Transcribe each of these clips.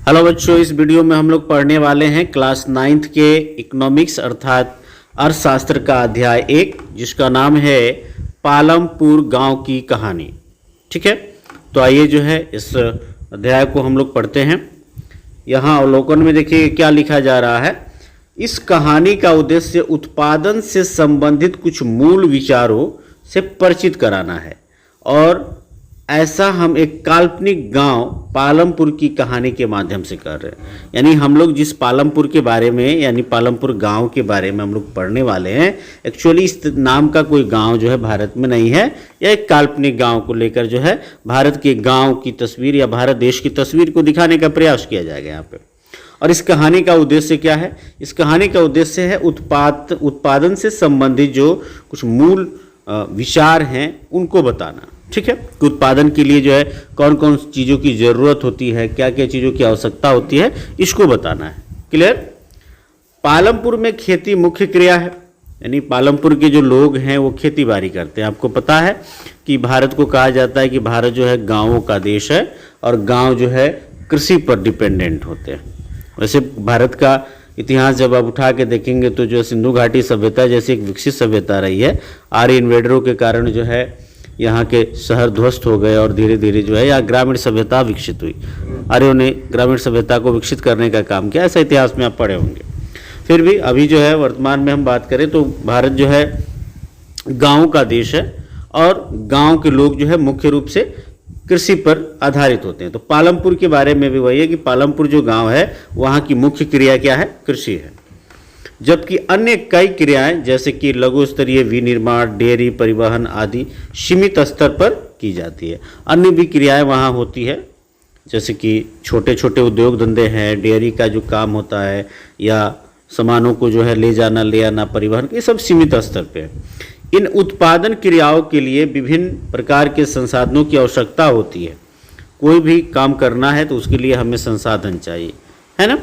Hello बच्चों, इस video में हम लोग पढ़ने वाले हैं क्लास 9th के इकोनॉमिक्स अर्थात अर्थशास्त्र का अध्याय 1, जिसका नाम है पालमपुर गांव की कहानी। ठीक है, तो आइए जो है इस अध्याय को हम लोग पढ़ते हैं। यहाँ अवलोकन में देखिए क्या लिखा जा रहा है। इस कहानी का उद्देश्य उत्पादन से संबंधित कुछ मूल विचारों से परिचित कराना है, और ऐसा हम एक काल्पनिक गांव पालमपुर की कहानी के माध्यम से कर रहे हैं। यानी हम लोग जिस पालमपुर के बारे में यानी पालमपुर गांव के बारे में हम लोग पढ़ने वाले हैं, एक्चुअली इस नाम का कोई गांव जो है भारत में नहीं है। यह एक काल्पनिक गांव को लेकर जो है भारत के गांव की तस्वीर या भारत देश की तस्वीर को दिखाने का प्रयास किया जाएगा यहाँ पे। और इस कहानी का उद्देश्य क्या है? इस कहानी का उद्देश्य है उत्पादन से संबंधित जो कुछ मूल विचार हैं उनको बताना। ठीक है, कि उत्पादन के लिए जो है कौन कौन चीज़ों की ज़रूरत होती है, क्या क्या चीज़ों की आवश्यकता होती है, इसको बताना है। क्लियर? पालमपुर में खेती मुख्य क्रिया है, यानी पालमपुर के जो लोग हैं वो खेती बाड़ी करते हैं। आपको पता है कि भारत को कहा जाता है कि भारत जो है गाँवों का देश है, और गाँव जो है कृषि पर डिपेंडेंट होते हैं। वैसे भारत का इतिहास जब आप उठा के देखेंगे तो जो सिंधु घाटी सभ्यता जैसी एक विकसित सभ्यता रही है, आर्य इन्वेडरों के कारण जो है यहाँ के शहर ध्वस्त हो गए और धीरे धीरे जो है यहाँ ग्रामीण सभ्यता विकसित हुई। आर्यों ने ग्रामीण सभ्यता को विकसित करने का काम किया, ऐसा इतिहास में आप पढ़े होंगे। फिर भी अभी जो है वर्तमान में हम बात करें तो भारत जो है गाँव का देश है, और गाँव के लोग जो है मुख्य रूप से कृषि पर आधारित होते हैं। तो पालमपुर के बारे में भी वही है कि पालमपुर जो गांव है वहाँ की मुख्य क्रिया क्या है? कृषि है। जबकि अन्य कई क्रियाएं जैसे कि लघु स्तरीय विनिर्माण, डेयरी, परिवहन आदि सीमित स्तर पर की जाती है। अन्य भी क्रियाएं वहाँ होती है, जैसे कि छोटे छोटे उद्योग धंधे हैं, डेयरी का जो काम होता है, या सामानों को जो है ले जाना ले आना, परिवहन, ये सब सीमित स्तर पे है। इन उत्पादन क्रियाओं के लिए विभिन्न प्रकार के संसाधनों की आवश्यकता होती है। कोई भी काम करना है तो उसके लिए हमें संसाधन चाहिए, है ना?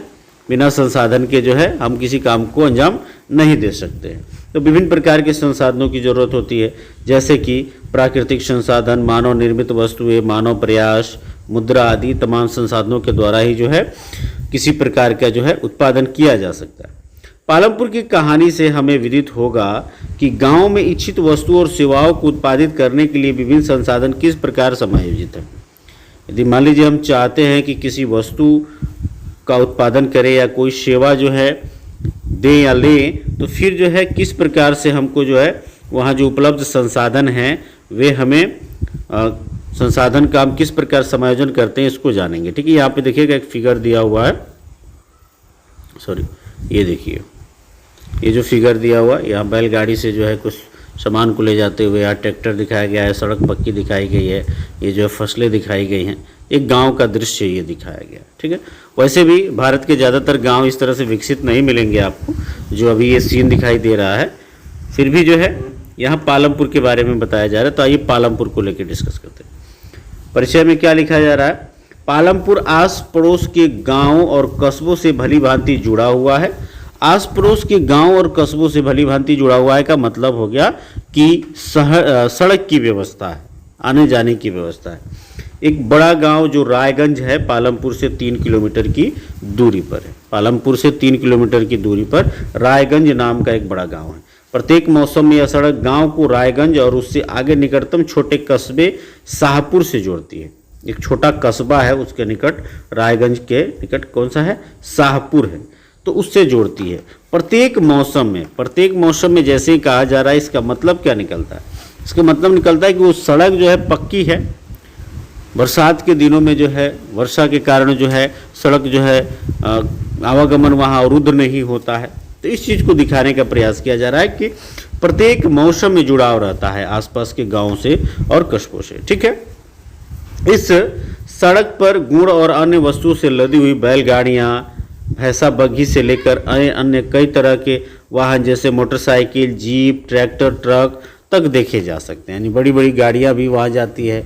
बिना संसाधन के जो है हम किसी काम को अंजाम नहीं दे सकते हैं। तो विभिन्न प्रकार के संसाधनों की जरूरत होती है, जैसे कि प्राकृतिक संसाधन, मानव निर्मित वस्तुएं, मानव प्रयास, मुद्रा आदि तमाम संसाधनों के द्वारा ही जो है किसी प्रकार का जो है उत्पादन किया जा सकता है। पालमपुर की कहानी से हमें विदित होगा कि गांव में इच्छित वस्तुओं और सेवाओं को उत्पादित करने के लिए विभिन्न संसाधन किस प्रकार समायोजित हैं। यदि मान लीजिए हम चाहते हैं कि किसी वस्तु का उत्पादन करें या कोई सेवा जो है दें या लें, तो फिर जो है किस प्रकार से हमको जो है वहाँ जो उपलब्ध संसाधन हैं वे हमें संसाधन का हम किस प्रकार समायोजन करते हैं, इसको जानेंगे। ठीक है, यहाँ पे देखिएगा एक फिगर दिया हुआ है, सॉरी ये देखिए, ये जो फिगर दिया हुआ, यहाँ बैलगाड़ी से जो है कुछ सामान को ले जाते हुए यहाँ ट्रैक्टर दिखाया गया है, सड़क पक्की दिखाई गई है, ये जो है फसलें दिखाई गई हैं, एक गांव का दृश्य ये दिखाया गया। ठीक है, वैसे भी भारत के ज़्यादातर गांव इस तरह से विकसित नहीं मिलेंगे आपको, जो अभी ये सीन दिखाई दे रहा है। फिर भी जो है यहाँ पालमपुर के बारे में बताया जा रहा है, तो आइए पालमपुर को लेकर डिस्कस करते हैं। परिचय में क्या लिखा जा रहा है? पालमपुर आस पड़ोस के गाँव और कस्बों से भली भांति जुड़ा हुआ है। आस पड़ोस के गांव और कस्बों से भली भांति जुड़ा हुआ है का मतलब हो गया कि सड़क की व्यवस्था है, आने जाने की व्यवस्था है। एक बड़ा गांव जो रायगंज है, पालमपुर से 3 किलोमीटर की दूरी पर है। पालमपुर से 3 किलोमीटर की दूरी पर रायगंज नाम का एक बड़ा गांव है। प्रत्येक मौसम में यह सड़क गांव को रायगंज और उससे आगे निकटतम छोटे कस्बे शाहपुर से जोड़ती है। एक छोटा कस्बा है, उसके निकट रायगंज के निकट कौन सा है? शाहपुर है, तो उससे जोड़ती है। प्रत्येक मौसम में जैसे ही कहा जा रहा है, इसका मतलब क्या निकलता है? इसका मतलब निकलता है कि वो सड़क जो है पक्की है। बरसात के दिनों में जो है वर्षा के कारण जो है सड़क जो है आवागमन वहाँ अवरुद्ध नहीं होता है। तो इस चीज़ को दिखाने का प्रयास किया जा रहा है कि प्रत्येक मौसम में जुड़ाव रहता है आसपास के गाँव से और कस्बों से। ठीक है, इस सड़क पर गुड़ और अन्य वस्तुओं से लदी हुई बैलगाड़ियाँ, भैंसा बग्घी से लेकर अन्य कई तरह के वाहन जैसे मोटरसाइकिल, जीप, ट्रैक्टर, ट्रक तक देखे जा सकते हैं। यानी बड़ी बड़ी गाड़ियाँ भी वहाँ जाती है,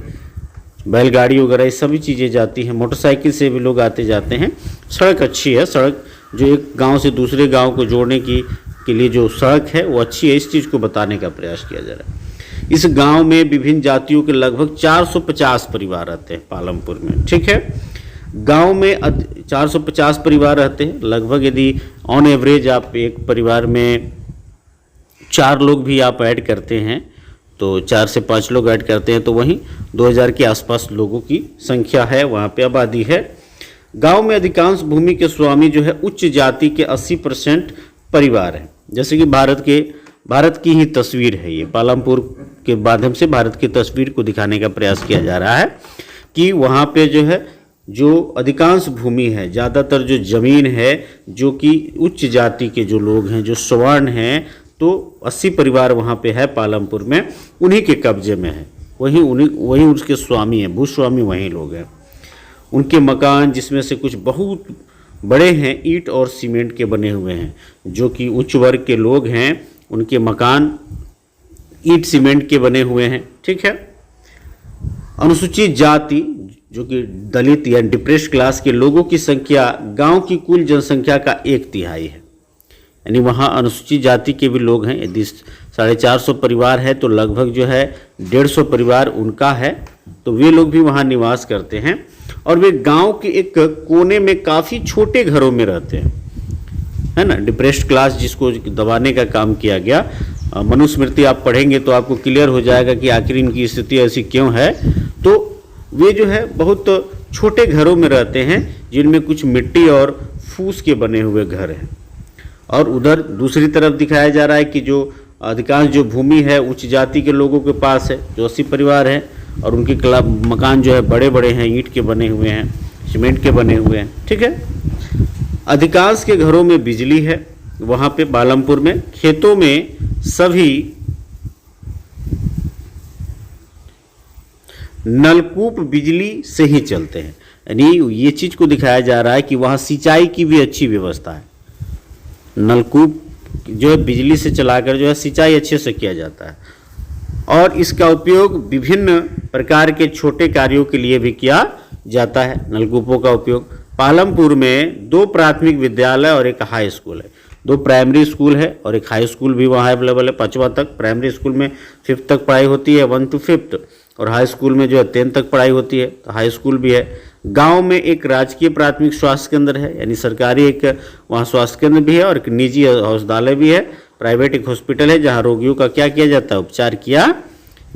बैलगाड़ी वगैरह ये सभी चीज़ें जाती हैं। मोटरसाइकिल से भी लोग आते जाते हैं। सड़क अच्छी है, सड़क जो एक गांव से दूसरे गांव को जोड़ने के लिए जो सड़क है वो अच्छी है, इस चीज़ को बताने का प्रयास किया जा रहा है। इस गांव में विभिन्न जातियों के लगभग 450 परिवार रहते हैं पालमपुर में। ठीक है, गांव में 450 परिवार रहते हैं लगभग। यदि ऑन एवरेज आप एक परिवार में 4 लोग भी आप ऐड करते हैं तो 4 से 5 लोग ऐड करते हैं तो वहीं 2000 के आसपास लोगों की संख्या है, वहाँ पे आबादी है। गांव में अधिकांश भूमि के स्वामी जो है उच्च जाति के 80% परिवार हैं। जैसे कि भारत की ही तस्वीर है, ये पालमपुर के माध्यम से भारत की तस्वीर को दिखाने का प्रयास किया जा रहा है कि वहाँ पे जो है जो अधिकांश भूमि है, ज़्यादातर जो ज़मीन है जो कि उच्च जाति के जो लोग हैं, जो स्वर्ण हैं, तो 80 परिवार वहाँ पे है पालमपुर में, उन्हीं के कब्जे में है, वहीं उसके स्वामी हैं, भूस्वामी वहीं लोग हैं। उनके मकान जिसमें से कुछ बहुत बड़े हैं ईंट और सीमेंट के बने हुए हैं, जो कि उच्च वर्ग के लोग हैं उनके मकान ईंट सीमेंट के बने हुए हैं। ठीक है। अनुसूचित जाति जो कि दलित या डिप्रेस्ड क्लास के लोगों की संख्या गांव की कुल जनसंख्या का 1/3 है। यानी वहाँ अनुसूचित जाति के भी लोग हैं। यदि 450 परिवार है तो लगभग जो है 150 परिवार उनका है, तो वे लोग भी वहाँ निवास करते हैं और वे गांव के एक कोने में काफ़ी छोटे घरों में रहते हैं, है ना। डिप्रेस्ड क्लास जिसको दबाने का काम किया गया, मनुस्मृति आप पढ़ेंगे तो आपको क्लियर हो जाएगा कि आखिर इनकी स्थिति ऐसी क्यों है। तो वे जो है बहुत छोटे घरों में रहते हैं जिनमें कुछ मिट्टी और फूस के बने हुए घर हैं। और उधर दूसरी तरफ दिखाया जा रहा है कि जो अधिकांश जो भूमि है उच्च जाति के लोगों के पास है, जो 80 परिवार हैं, और उनके मकान जो है बड़े बड़े हैं, ईंट के बने हुए हैं, सीमेंट के बने हुए हैं। ठीक है। अधिकांश के घरों में बिजली है वहाँ पे पालमपुर में। खेतों में सभी नलकूप बिजली से ही चलते हैं। यानी ये चीज़ को दिखाया जा रहा है कि वहाँ सिंचाई की भी अच्छी व्यवस्था है। नलकूप जो है बिजली से चलाकर जो है सिंचाई अच्छे से किया जाता है और इसका उपयोग विभिन्न प्रकार के छोटे कार्यों के लिए भी किया जाता है। नलकूपों का उपयोग पालमपुर में 2 प्राथमिक विद्यालय और एक हाई स्कूल है। 2 प्राइमरी स्कूल है और एक हाई स्कूल भी वहाँ अवेलेबल है, 5वां तक। प्राइमरी स्कूल में 5th तक पढ़ाई होती है, 1 to 5th, और हाई स्कूल में जो है 10th तक पढ़ाई होती है, तो हाई स्कूल भी है। गांव में एक राजकीय प्राथमिक स्वास्थ्य केंद्र है, यानी सरकारी एक वहाँ स्वास्थ्य केंद्र भी है और एक निजी औषधालय भी है। प्राइवेट एक हॉस्पिटल है जहाँ रोगियों का क्या किया जाता है, उपचार किया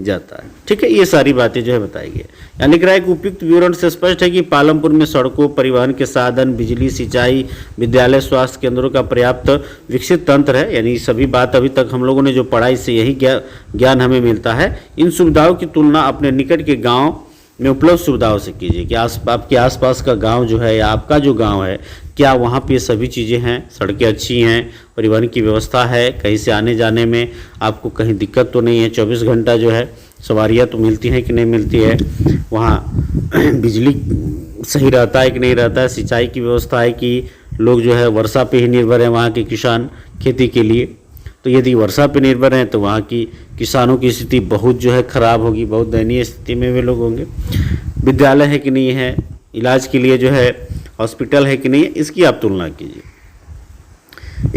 जाता है। ठीक है। ये सारी बातें जो है बताई गई। यहाँ लिख रहा है कि उपयुक्त विवरण से स्पष्ट है कि पालमपुर में सड़कों, परिवहन के साधन, बिजली, सिंचाई, विद्यालय, स्वास्थ्य केंद्रों का पर्याप्त विकसित तंत्र है। यानी सभी बात अभी तक हम लोगों ने जो पढ़ाई से यही ज्ञान हमें मिलता है। इन सुविधाओं की तुलना अपने निकट के गाँव में उपलब्ध सुविधाओं से कीजिए कि आपके आसपास का गांव जो है या आपका जो गांव है, क्या वहाँ पे सभी चीज़ें हैं, सड़कें अच्छी हैं, परिवहन की व्यवस्था है, कहीं से आने जाने में आपको कहीं दिक्कत तो नहीं है, 24 घंटा जो है सवारियाँ तो मिलती हैं कि नहीं मिलती है, वहाँ बिजली सही रहता है कि नहीं रहता है, सिंचाई की व्यवस्था है कि लोग जो है वर्षा पे ही निर्भर हैं वहाँ के किसान खेती के लिए। तो यदि वर्षा पर निर्भर हैं तो वहाँ की किसानों की स्थिति बहुत जो है ख़राब होगी, बहुत दयनीय स्थिति में वे लोग होंगे। विद्यालय है कि नहीं है, इलाज के लिए जो है हॉस्पिटल है कि नहीं है, इसकी आप तुलना कीजिए।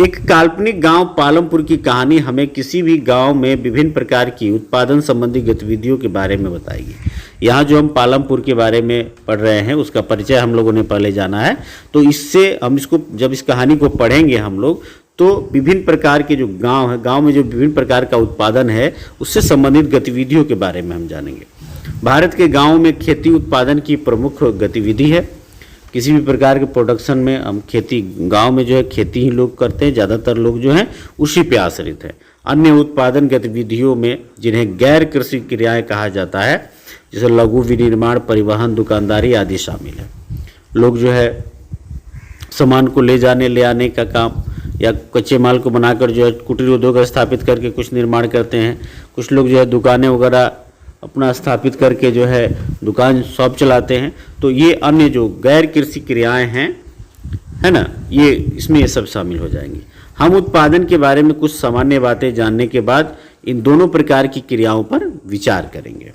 एक काल्पनिक गांव पालमपुर की कहानी हमें किसी भी गांव में विभिन्न प्रकार की उत्पादन संबंधी गतिविधियों के बारे में बताएगी। यहाँ जो हम पालमपुर के बारे में पढ़ रहे हैं उसका परिचय हम लोगों ने पहले जाना है, तो इससे हम इसको जब इस कहानी को पढ़ेंगे हम लोग तो विभिन्न प्रकार के जो गांव है, गांव में जो विभिन्न प्रकार का उत्पादन है उससे संबंधित गतिविधियों के बारे में हम जानेंगे। भारत के गांवों में खेती उत्पादन की प्रमुख गतिविधि है। किसी भी प्रकार के प्रोडक्शन में हम खेती, गांव में जो है खेती ही लोग करते हैं, ज़्यादातर लोग जो हैं उसी पे आश्रित है। अन्य उत्पादन गतिविधियों में जिन्हें गैर कृषि क्रियाएँ कहा जाता है, जैसे लघु विनिर्माण, परिवहन, दुकानदारी आदि शामिल है। लोग जो है सामान को ले जाने ले आने का काम या कच्चे माल को बनाकर जो है कुटीर उद्योग स्थापित करके कुछ निर्माण करते हैं। कुछ लोग जो है दुकानें वगैरह अपना स्थापित करके जो है दुकान शॉप चलाते हैं। तो ये अन्य जो गैर कृषि क्रियाएं हैं, है ना, ये इसमें ये सब शामिल हो जाएंगी। हम उत्पादन के बारे में कुछ सामान्य बातें जानने के बाद इन दोनों प्रकार की क्रियाओं पर विचार करेंगे।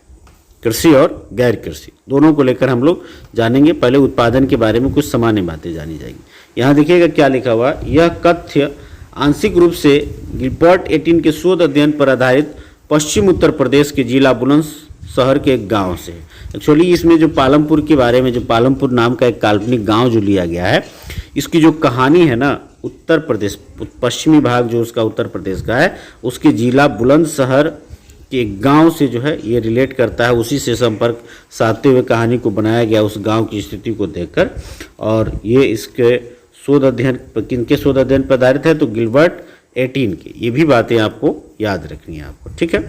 कृषि और गैर कृषि दोनों को लेकर हम लोग जानेंगे। पहले उत्पादन के बारे में कुछ सामान्य बातें जानी जाएंगी। यहाँ देखिएगा क्या लिखा हुआ, यह कथ्य आंशिक रूप से गिलबर्ट 18 के शोध अध्ययन पर आधारित पश्चिम उत्तर प्रदेश के जिला बुलंदशहर शहर के एक गांव से। एक्चुअली इसमें जो पालमपुर के बारे में, जो पालमपुर नाम का एक काल्पनिक गांव जो लिया गया है, इसकी जो कहानी है ना, उत्तर प्रदेश पश्चिमी भाग जो उसका उत्तर प्रदेश का है, उसके जिला बुलंदशहर के एक गांव से जो है ये रिलेट करता है। उसी से संपर्क साधते हुए कहानी को बनाया गया, उस गांव की स्थिति को देखकर। और ये इसके शोध अध्ययन किनके शोध अध्ययन पर आधारित है, तो गिलबर्ट 18 के। ये भी बातें आपको याद रखनी है आपको, ठीक है।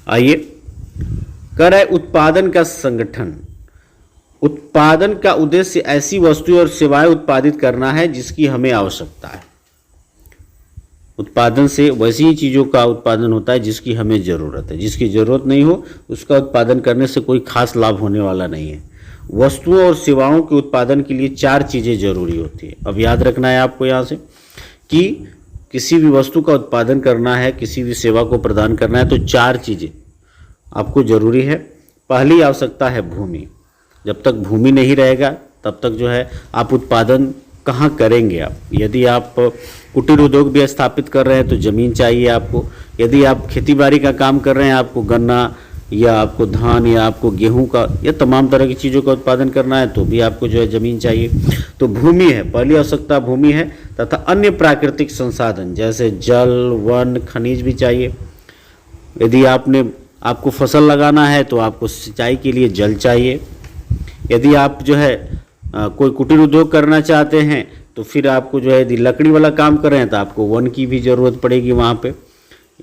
आइए, कह रहा है उत्पादन का संगठन। उत्पादन का उद्देश्य ऐसी वस्तुएं और सेवाएं उत्पादित करना है जिसकी हमें आवश्यकता है। उत्पादन से वैसी ही चीज़ों का उत्पादन होता है जिसकी हमें ज़रूरत है। जिसकी ज़रूरत नहीं हो उसका उत्पादन करने से कोई खास लाभ होने वाला नहीं है। वस्तुओं और सेवाओं के उत्पादन के लिए 4 चीज़ें जरूरी होती है। अब याद रखना है आपको यहाँ से कि किसी भी वस्तु का उत्पादन करना है, किसी भी सेवा को प्रदान करना है, तो 4 चीज़ें आपको जरूरी है। पहली आवश्यकता है भूमि। जब तक भूमि नहीं रहेगा तब तक जो है आप उत्पादन कहाँ करेंगे आप। यदि आप कुटीर उद्योग भी स्थापित कर रहे हैं तो ज़मीन चाहिए आपको। यदि आप खेतीबाड़ी का काम कर रहे हैं, आपको गन्ना या आपको धान या आपको गेहूं का या तमाम तरह की चीज़ों का उत्पादन करना है तो भी आपको जो है ज़मीन चाहिए। तो भूमि है, पहली आवश्यकता भूमि है, तथा अन्य प्राकृतिक संसाधन जैसे जल, वन, खनिज भी चाहिए। यदि आपको फसल लगाना है तो आपको सिंचाई के लिए जल चाहिए। यदि आप जो है कोई कुटीर उद्योग करना चाहते हैं तो फिर आपको जो है यदि लकड़ी वाला काम कर रहे हैं तो आपको वन की भी ज़रूरत पड़ेगी। वहाँ पे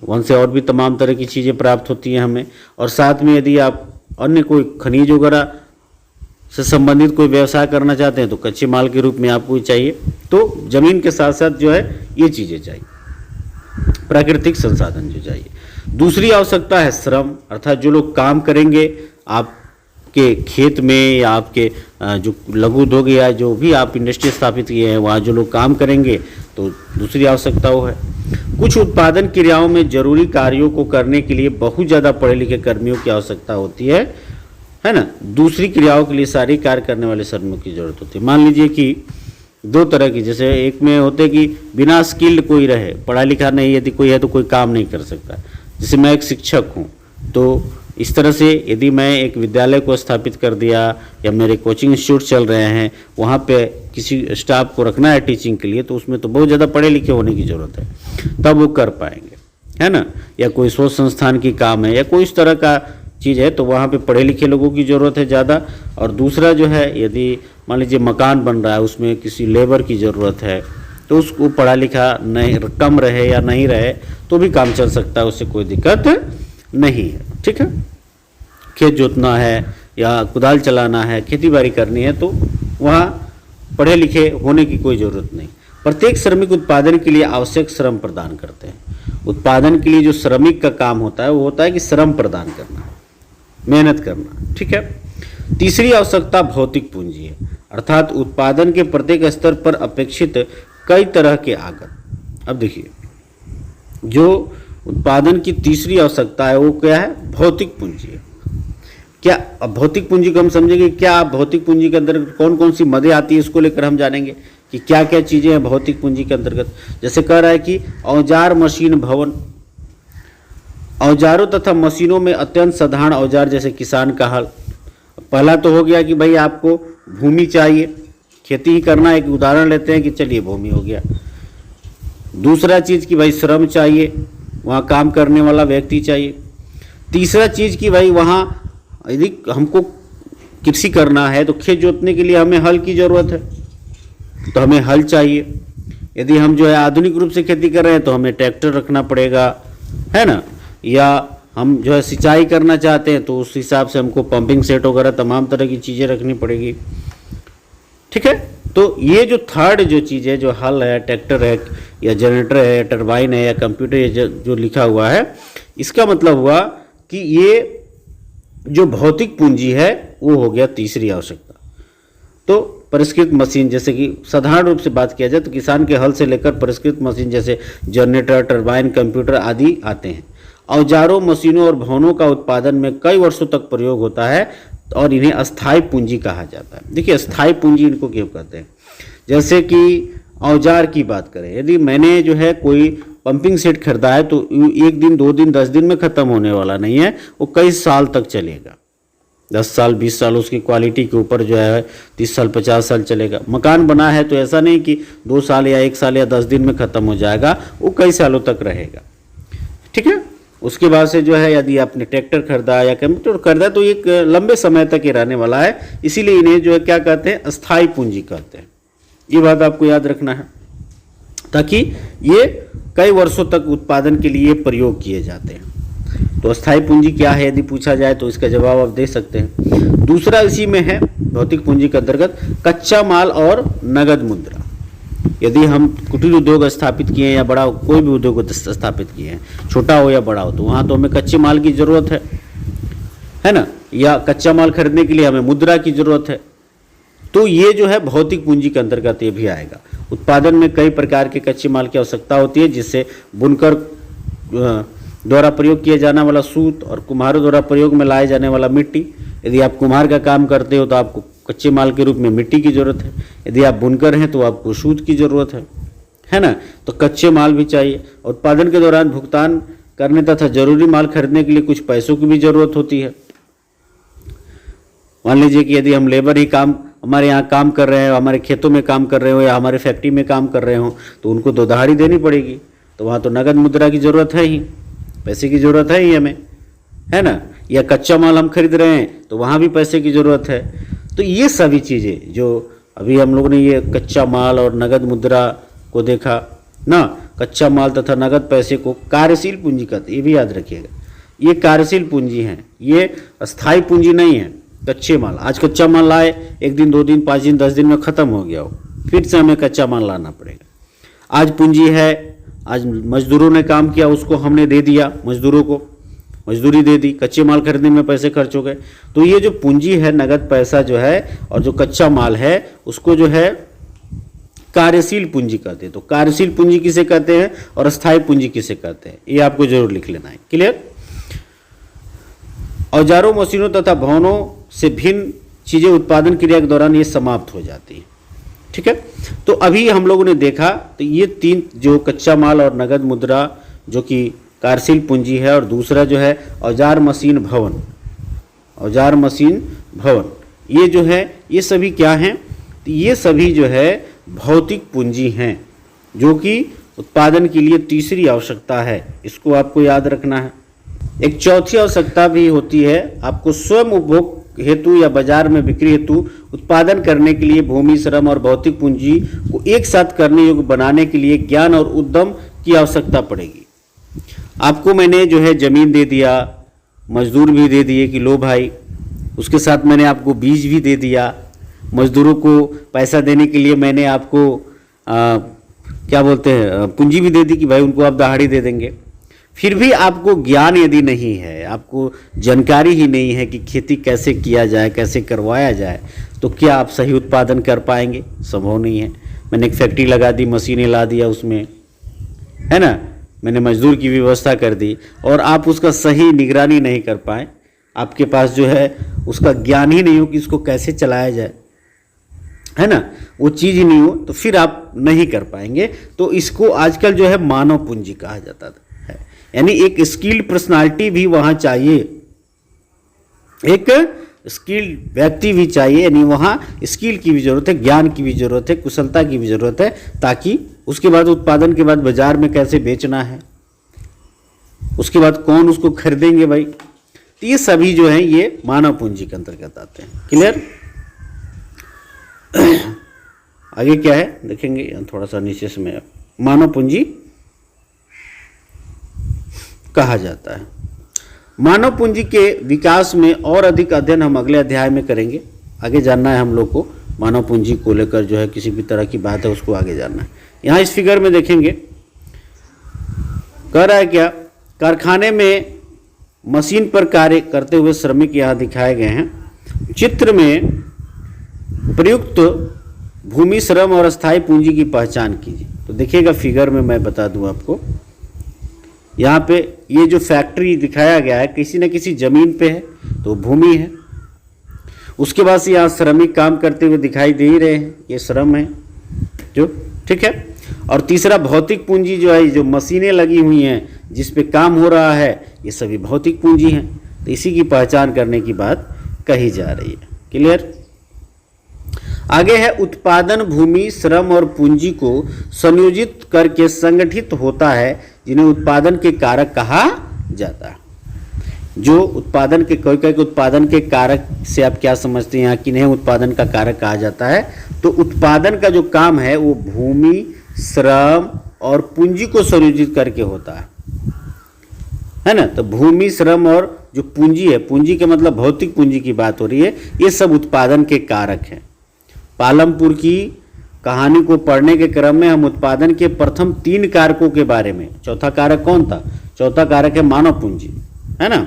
वन से और भी तमाम तरह की चीज़ें प्राप्त होती हैं हमें। और साथ में यदि आप अन्य कोई खनिज वगैरह से संबंधित कोई व्यवसाय करना चाहते हैं तो कच्चे माल के रूप में आपको चाहिए। तो ज़मीन के साथ साथ जो है ये चीज़ें चाहिए, प्राकृतिक संसाधन जो चाहिए। दूसरी आवश्यकता है श्रम, अर्थात जो लोग काम करेंगे आपके खेत में या आपके जो लघु उद्योग या जो भी आप इंडस्ट्री स्थापित किए हैं वहाँ जो लोग काम करेंगे, तो दूसरी आवश्यकता वो है। कुछ उत्पादन क्रियाओं में जरूरी कार्यों को करने के लिए बहुत ज़्यादा पढ़े लिखे कर्मियों की आवश्यकता होती है ना। दूसरी क्रियाओं के लिए सारी कार्य करने वाले श्रमिकों की जरूरत होती है। मान लीजिए कि 2 तरह की, जैसे एक में होते कि बिना स्किल्ड कोई रहे, पढ़ा लिखा नहीं यदि कोई है तो कोई काम नहीं कर सकता। जैसे मैं एक शिक्षक हूँ, तो इस तरह से यदि मैं एक विद्यालय को स्थापित कर दिया या मेरे कोचिंग इंस्टीट्यूट चल रहे हैं, वहाँ पे किसी स्टाफ को रखना है टीचिंग के लिए, तो उसमें तो बहुत ज़्यादा पढ़े लिखे होने की ज़रूरत है, तब वो कर पाएंगे, है ना। या कोई शोध संस्थान की काम है या कोई इस तरह का चीज़ है तो वहाँ पे पढ़े लिखे लोगों की ज़रूरत है ज़्यादा। और दूसरा जो है, यदि मान लीजिए मकान बन रहा है, उसमें किसी लेबर की ज़रूरत है, तो उसको पढ़ा लिखा नहीं कम रहे या नहीं रहे तो भी काम चल सकता है, उससे कोई दिक्कत नहीं है, ठीक है। खेत जोतना है या कुदाल चलाना है, खेती बाड़ी करनी है, तो वहाँ पढ़े लिखे होने की कोई ज़रूरत नहीं। प्रत्येक श्रमिक उत्पादन के लिए आवश्यक श्रम प्रदान करते हैं। उत्पादन के लिए जो श्रमिक का काम होता है वो होता है कि श्रम प्रदान करना, मेहनत करना, ठीक है। तीसरी आवश्यकता भौतिक पूंजी है, अर्थात उत्पादन के प्रत्येक स्तर पर अपेक्षित कई तरह के आगत। अब देखिए, जो उत्पादन की तीसरी आवश्यकता है वो क्या है, भौतिक पूंजी है। क्या अब भौतिक पूंजी को हम समझेंगे, क्या भौतिक पूंजी के अंदर कौन कौन सी मदें आती है, इसको लेकर हम जानेंगे कि क्या क्या चीज़ें हैं भौतिक पूंजी के अंतर्गत। जैसे कह रहा है कि औजार, मशीन, भवन। औजारों तथा मशीनों में अत्यंत साधारण औजार जैसे किसान का हल। पहला तो हो गया कि भाई आपको भूमि चाहिए, खेती ही करना है। एक उदाहरण लेते हैं कि चलिए भूमि हो गया। दूसरा चीज़ कि भाई श्रम चाहिए, वहाँ काम करने वाला व्यक्ति चाहिए। तीसरा चीज़ कि भाई वहाँ यदि हमको कृषि करना है तो खेत जोतने के लिए हमें हल की ज़रूरत है, तो हमें हल चाहिए। यदि हम जो है आधुनिक रूप से खेती कर रहे हैं तो हमें ट्रैक्टर रखना पड़ेगा, है ना। या हम जो है सिंचाई करना चाहते हैं तो उस हिसाब से हमको पंपिंग सेट वगैरह तमाम तरह की चीज़ें रखनी पड़ेगी, ठीक है। तो ये जो थर्ड जो चीज़ है, जो हल है, ट्रैक्टर है या जनरेटर है, टरबाइन है या कंप्यूटर जो लिखा हुआ है, इसका मतलब हुआ कि ये जो भौतिक पूंजी है वो हो गया तीसरी आवश्यकता। तो परिष्कृत मशीन, जैसे कि साधारण रूप से बात किया जाए तो किसान के हल से लेकर परिष्कृत मशीन जैसे जनरेटर, टरबाइन, कंप्यूटर आदि आते हैं। औजारों, मशीनों और भवनों का उत्पादन में कई वर्षों तक प्रयोग होता है और इन्हें अस्थायी पूंजी कहा जाता है। देखिए, अस्थायी पूंजी इनको क्यों कहते हैं। जैसे कि औजार की बात करें, यदि मैंने जो है कोई पंपिंग सेट खरीदा है तो 1 दिन 2 दिन 10 दिन में ख़त्म होने वाला नहीं है, वो कई साल तक चलेगा। 10 साल 20 साल उसकी क्वालिटी के ऊपर जो है 30 साल 50 साल चलेगा। मकान बना है तो ऐसा नहीं कि 2 साल या 1 साल या 10 दिन में ख़त्म हो जाएगा, वो कई सालों तक रहेगा। ठीक है। उसके बाद से जो है यदि आपने ट्रैक्टर खरीदा या कंप्यूटर खरीदा तो एक लंबे समय तक ये रहने वाला है, इसीलिए इन्हें जो है क्या कहते हैं, अस्थाई पूंजी कहते हैं। ये बात आपको याद रखना है ताकि ये कई वर्षों तक उत्पादन के लिए प्रयोग किए जाते हैं। तो अस्थाई पूंजी क्या है यदि पूछा जाए तो इसका जवाब आप दे सकते हैं। दूसरा इसी में है भौतिक पूंजी के अंतर्गत कच्चा माल और नगद मुद्रा। यदि हम कुटीर उद्योग स्थापित किए हैं या बड़ा कोई भी उद्योग स्थापित किए हैं, छोटा हो या बड़ा हो, तो वहाँ तो हमें कच्चे माल की ज़रूरत है ना, या कच्चा माल खरीदने के लिए हमें मुद्रा की ज़रूरत है। तो ये जो है भौतिक पूंजी के अंतर्गत ये भी आएगा। उत्पादन में कई प्रकार के कच्चे माल की आवश्यकता होती है, जिससे बुनकर द्वारा प्रयोग किया जाने वाला सूत और कुम्हारों द्वारा प्रयोग में लाए जाने वाला मिट्टी। यदि आप कुम्हार का काम करते हो तो आपको कच्चे माल के रूप में मिट्टी की ज़रूरत है। यदि आप बुनकर हैं तो आपको सूत की ज़रूरत है ना। तो कच्चे माल भी चाहिए। उत्पादन के दौरान भुगतान करने तथा जरूरी माल खरीदने के लिए कुछ पैसों की भी ज़रूरत होती है। मान लीजिए कि यदि हम लेबर ही काम हमारे यहाँ काम कर रहे हैं, हमारे खेतों में काम कर रहे हो या हमारे फैक्ट्री में काम कर रहे हो, तो उनको तो दहाड़ी देनी पड़ेगी। तो वहाँ तो नगद मुद्रा की ज़रूरत है ही, पैसे की ज़रूरत है ही हमें, है ना। या कच्चा माल हम खरीद रहे हैं तो वहाँ भी पैसे की ज़रूरत है। तो ये सभी चीज़ें जो अभी हम लोगों ने ये कच्चा माल और नगद मुद्रा को देखा ना, कच्चा माल तथा नगद पैसे को कार्यशील पूंजी कहते हैं, ये भी याद रखिएगा। ये कार्यशील पूंजी है, ये अस्थाई पूंजी नहीं है। कच्चे माल, आज कच्चा माल लाए, 1 दिन 2 दिन 5 दिन 10 दिन में ख़त्म हो गया हो, फिर से हमें कच्चा माल लाना पड़ेगा। आज पूंजी है, आज मजदूरों ने काम किया, उसको हमने दे दिया, मजदूरों को मजदूरी दे दी, कच्चे माल खरीदने में पैसे खर्च हो गए। तो ये जो पूंजी है, नगद पैसा जो है और जो कच्चा माल है, उसको जो है कार्यशील पूंजी कहते हैं। तो कार्यशील पूंजी किसे कहते हैं और अस्थाई पूंजी किसे कहते हैं, ये आपको जरूर लिख लेना है। क्लियर। औजारों, मशीनों तथा भवनों से भिन्न चीजें उत्पादन क्रिया के दौरान ये समाप्त हो जाती है। ठीक है। तो अभी हम लोगों ने देखा तो ये 3 जो कच्चा माल और नगद मुद्रा जो कि कार्यशील पूंजी है, और दूसरा जो है औजार मशीन भवन, औजार मशीन भवन, ये जो है ये सभी क्या हैं, तो ये सभी जो है भौतिक पूंजी हैं, जो कि उत्पादन के लिए तीसरी आवश्यकता है। इसको आपको याद रखना है। एक चौथी आवश्यकता भी होती है, आपको स्वयं उपभोग हेतु या बाजार में बिक्री हेतु उत्पादन करने के लिए भूमि, श्रम और भौतिक पूंजी को एक साथ करने योग्य बनाने के लिए ज्ञान और उद्यम की आवश्यकता पड़ेगी। आपको मैंने जो है ज़मीन दे दिया, मजदूर भी दे दिए कि लो भाई, उसके साथ मैंने आपको बीज भी दे दिया, मजदूरों को पैसा देने के लिए मैंने आपको क्या बोलते हैं पूंजी भी दे दी कि भाई उनको आप दहाड़ी दे देंगे। फिर भी आपको ज्ञान यदि नहीं है, आपको जानकारी ही नहीं है कि खेती कैसे किया जाए, कैसे करवाया जाए, तो क्या आप सही उत्पादन कर पाएंगे? संभव नहीं है। मैंने एक फैक्ट्री लगा दी, मशीनें ला दिया उसमें, है ना, मैंने मजदूर की व्यवस्था कर दी और आप उसका सही निगरानी नहीं कर पाए, आपके पास जो है उसका ज्ञान ही नहीं हो कि इसको कैसे चलाया जाए, है ना, वो चीज़ ही नहीं हो, तो फिर आप नहीं कर पाएंगे। तो इसको आजकल जो है मानव पूंजी कहा जाता है, यानी एक स्किल्ड पर्सनालिटी भी वहाँ चाहिए, एक स्किल्ड व्यक्ति भी चाहिए, यानी वहाँ स्किल की भी ज़रूरत है, ज्ञान की भी ज़रूरत है, कुशलता की भी ज़रूरत है, ताकि उसके बाद उत्पादन के बाद बाजार में कैसे बेचना है, उसके बाद कौन उसको खरीदेंगे भाई। तो ये सभी जो है ये मानव पूंजी के अंतर्गत आते हैं। क्लियर। आगे क्या है देखेंगे, थोड़ा सा नीचे से मैं मानव पूंजी कहा जाता है। मानव पूंजी के विकास में और अधिक अध्ययन हम अगले अध्याय में करेंगे। आगे जानना है हम लोग को मानव पूंजी को लेकर, जो है किसी भी तरह की बात है उसको आगे जानना है। यहाँ इस फिगर में देखेंगे, कह रहा है क्या, कारखाने में मशीन पर कार्य करते हुए श्रमिक यहाँ दिखाए गए हैं। चित्र में प्रयुक्त भूमि, श्रम और अस्थाई पूंजी की पहचान कीजिए। तो देखिएगा फिगर में मैं बता दूं आपको, यहाँ पे ये जो फैक्ट्री दिखाया गया है किसी न किसी जमीन पे है, तो भूमि है। उसके बाद से यहाँ श्रमिक काम करते हुए दिखाई दे ही रहे हैं, ये श्रम है जो, ठीक है। और तीसरा भौतिक पूंजी जो है, जो मशीनें लगी हुई हैं जिस पे काम हो रहा है, ये सभी भौतिक पूंजी हैं। तो इसी की पहचान करने की बात कही जा रही है। क्लियर? आगे है उत्पादन भूमि, श्रम और पूंजी को संयोजित करके संगठित होता है, जिन्हें उत्पादन के कारक कहा जाता है। जो उत्पादन के कोई उत्पादन के कारक से आप क्या समझते हैं यहाँ, किन्हें उत्पादन का कारक कहा जाता है? तो उत्पादन का जो काम है वो भूमि, श्रम और पूंजी को संयोजित करके होता है ना। तो भूमि, श्रम और जो पूंजी है, पूंजी के मतलब भौतिक पूंजी की बात हो रही है, ये सब उत्पादन के कारक हैं। पालमपुर की कहानी को पढ़ने के क्रम में हम उत्पादन के प्रथम 3 कारकों के बारे में, चौथा कारक कौन था? चौथा कारक है मानव पूंजी, है ना।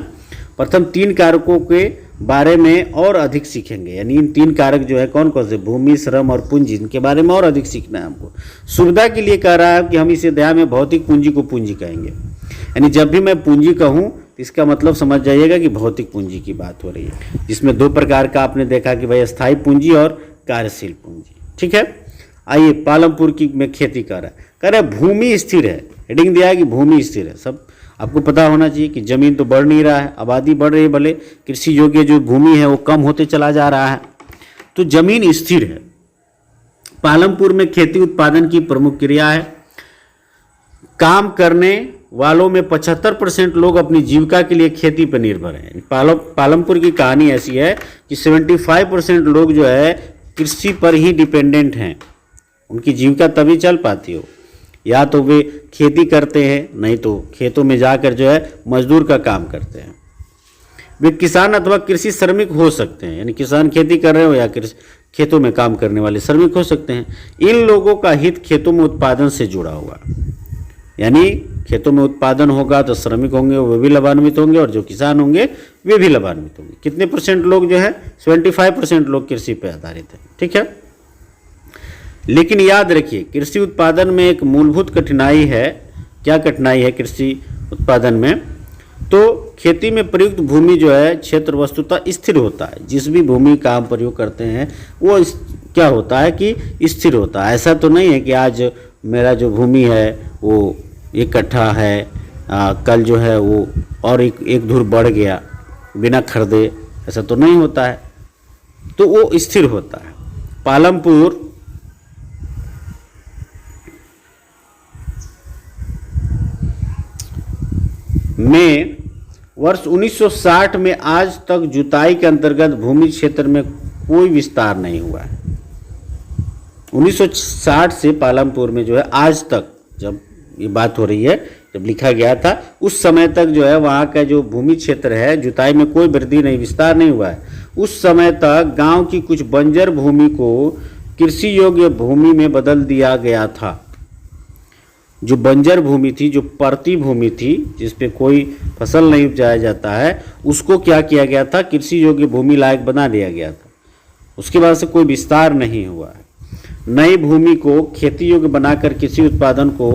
प्रथम 3 कारकों के बारे में और अधिक सीखेंगे। यानी इन 3 कारक जो है कौन कौन से? भूमि, श्रम और पूंजी, इनके बारे में और अधिक सीखना है हमको। सुविधा के लिए कह रहा है कि हम इस अध्याय में भौतिक पूंजी को पूंजी कहेंगे। यानी जब भी मैं पूंजी कहूँ तो इसका मतलब समझ जाइएगा कि भौतिक पूंजी की बात हो रही है, जिसमें 2 प्रकार का आपने देखा कि भाई स्थायी पूंजी और कार्यशील पूंजी। ठीक है। आइए, पालमपुर की में खेती कर रहा है, भूमि स्थिर है। हेडिंग दिया है कि भूमि स्थिर है। सब आपको पता होना चाहिए कि जमीन तो बढ़ नहीं रहा है, आबादी बढ़ रही है, भले कृषि योग्य जो भूमि है वो कम होते चला जा रहा है, तो जमीन स्थिर है। पालमपुर में खेती उत्पादन की प्रमुख क्रिया है। काम करने वालों में 75% लोग अपनी जीविका के लिए खेती पर निर्भर हैं। पालमपुर की कहानी ऐसी है कि 75% लोग जो है कृषि पर ही डिपेंडेंट हैं। उनकी जीविका तभी चल पाती हो, या तो वे खेती करते हैं, नहीं तो खेतों में जाकर जो है मजदूर का काम करते हैं। वे किसान अथवा कृषि श्रमिक हो सकते हैं, यानी किसान खेती कर रहे हो या खेतों में काम करने वाले श्रमिक हो सकते हैं। इन लोगों का हित खेतों में उत्पादन से जुड़ा हुआ, यानी खेतों में उत्पादन होगा तो श्रमिक होंगे वे भी लाभान्वित होंगे, और जो किसान होंगे वे भी लाभान्वित होंगे। कितने % लोग जो है? 75% लोग कृषि पर आधारित हैं। ठीक है। लेकिन याद रखिए, कृषि उत्पादन में एक मूलभूत कठिनाई है। क्या कठिनाई है कृषि उत्पादन में? तो खेती में प्रयुक्त भूमि जो है क्षेत्र वस्तुतः स्थिर होता है। जिस भी भूमि का हम प्रयोग करते हैं वो क्या होता है कि स्थिर होता है। ऐसा तो नहीं है कि आज मेरा जो भूमि है वो 1 कट्ठा है, कल जो है वो और एक धुर बढ़ गया बिना खरीदे, ऐसा तो नहीं होता है। तो वो स्थिर होता है। पालमपुर में वर्ष 1960 में आज तक जुताई के अंतर्गत भूमि क्षेत्र में कोई विस्तार नहीं हुआ है। 1960 से पालमपुर में जो है आज तक, जब ये बात हो रही है, जब लिखा गया था उस समय तक जो है वहाँ का जो भूमि क्षेत्र है जुताई में कोई वृद्धि नहीं, विस्तार नहीं हुआ है। उस समय तक गांव की कुछ बंजर भूमि को कृषि योग्य भूमि में बदल दिया गया था। जो बंजर भूमि थी, जो परती भूमि थी, जिस पे कोई फसल नहीं उपजाया जाता है, उसको क्या किया गया था? कृषि योग्य भूमि लायक बना दिया गया था। उसके बाद से कोई विस्तार नहीं हुआ है। नई भूमि को खेती योग्य बनाकर कृषि उत्पादन को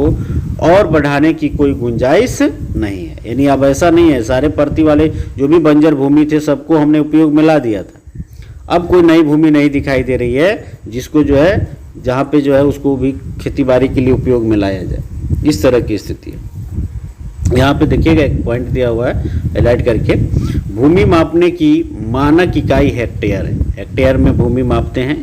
और बढ़ाने की कोई गुंजाइश नहीं है। यानी अब ऐसा नहीं है सारे परती वाले जो भी बंजर भूमि थे सबको हमने उपयोग में ला दिया था। अब कोई नई भूमि नहीं दिखाई दे रही है जिसको जो है, जहाँ पे जो है उसको भी खेती बाड़ी के लिए उपयोग में लाया जाए। इस तरह की स्थिति है। यहाँ पे देखिएगा एक पॉइंट दिया हुआ है हाईलाइट करके, भूमि मापने की मानक इकाई हेक्टेयर है। हेक्टेयर में भूमि मापते हैं।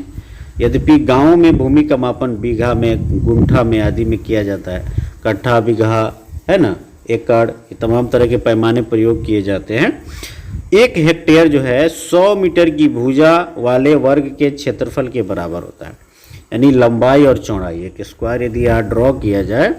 यद्यपि गांवों में भूमि का मापन बीघा में, गुंठा में आदि में किया जाता है। कट्ठा, बीघा, है ना, एकड़, ये तमाम तरह के पैमाने प्रयोग किए जाते हैं। 1 हेक्टेयर जो है 100 मीटर की भुजा वाले वर्ग के क्षेत्रफल के बराबर होता है। यानी लंबाई और चौड़ाई, एक स्क्वायर यदि यहाँ ड्रॉ किया जाए,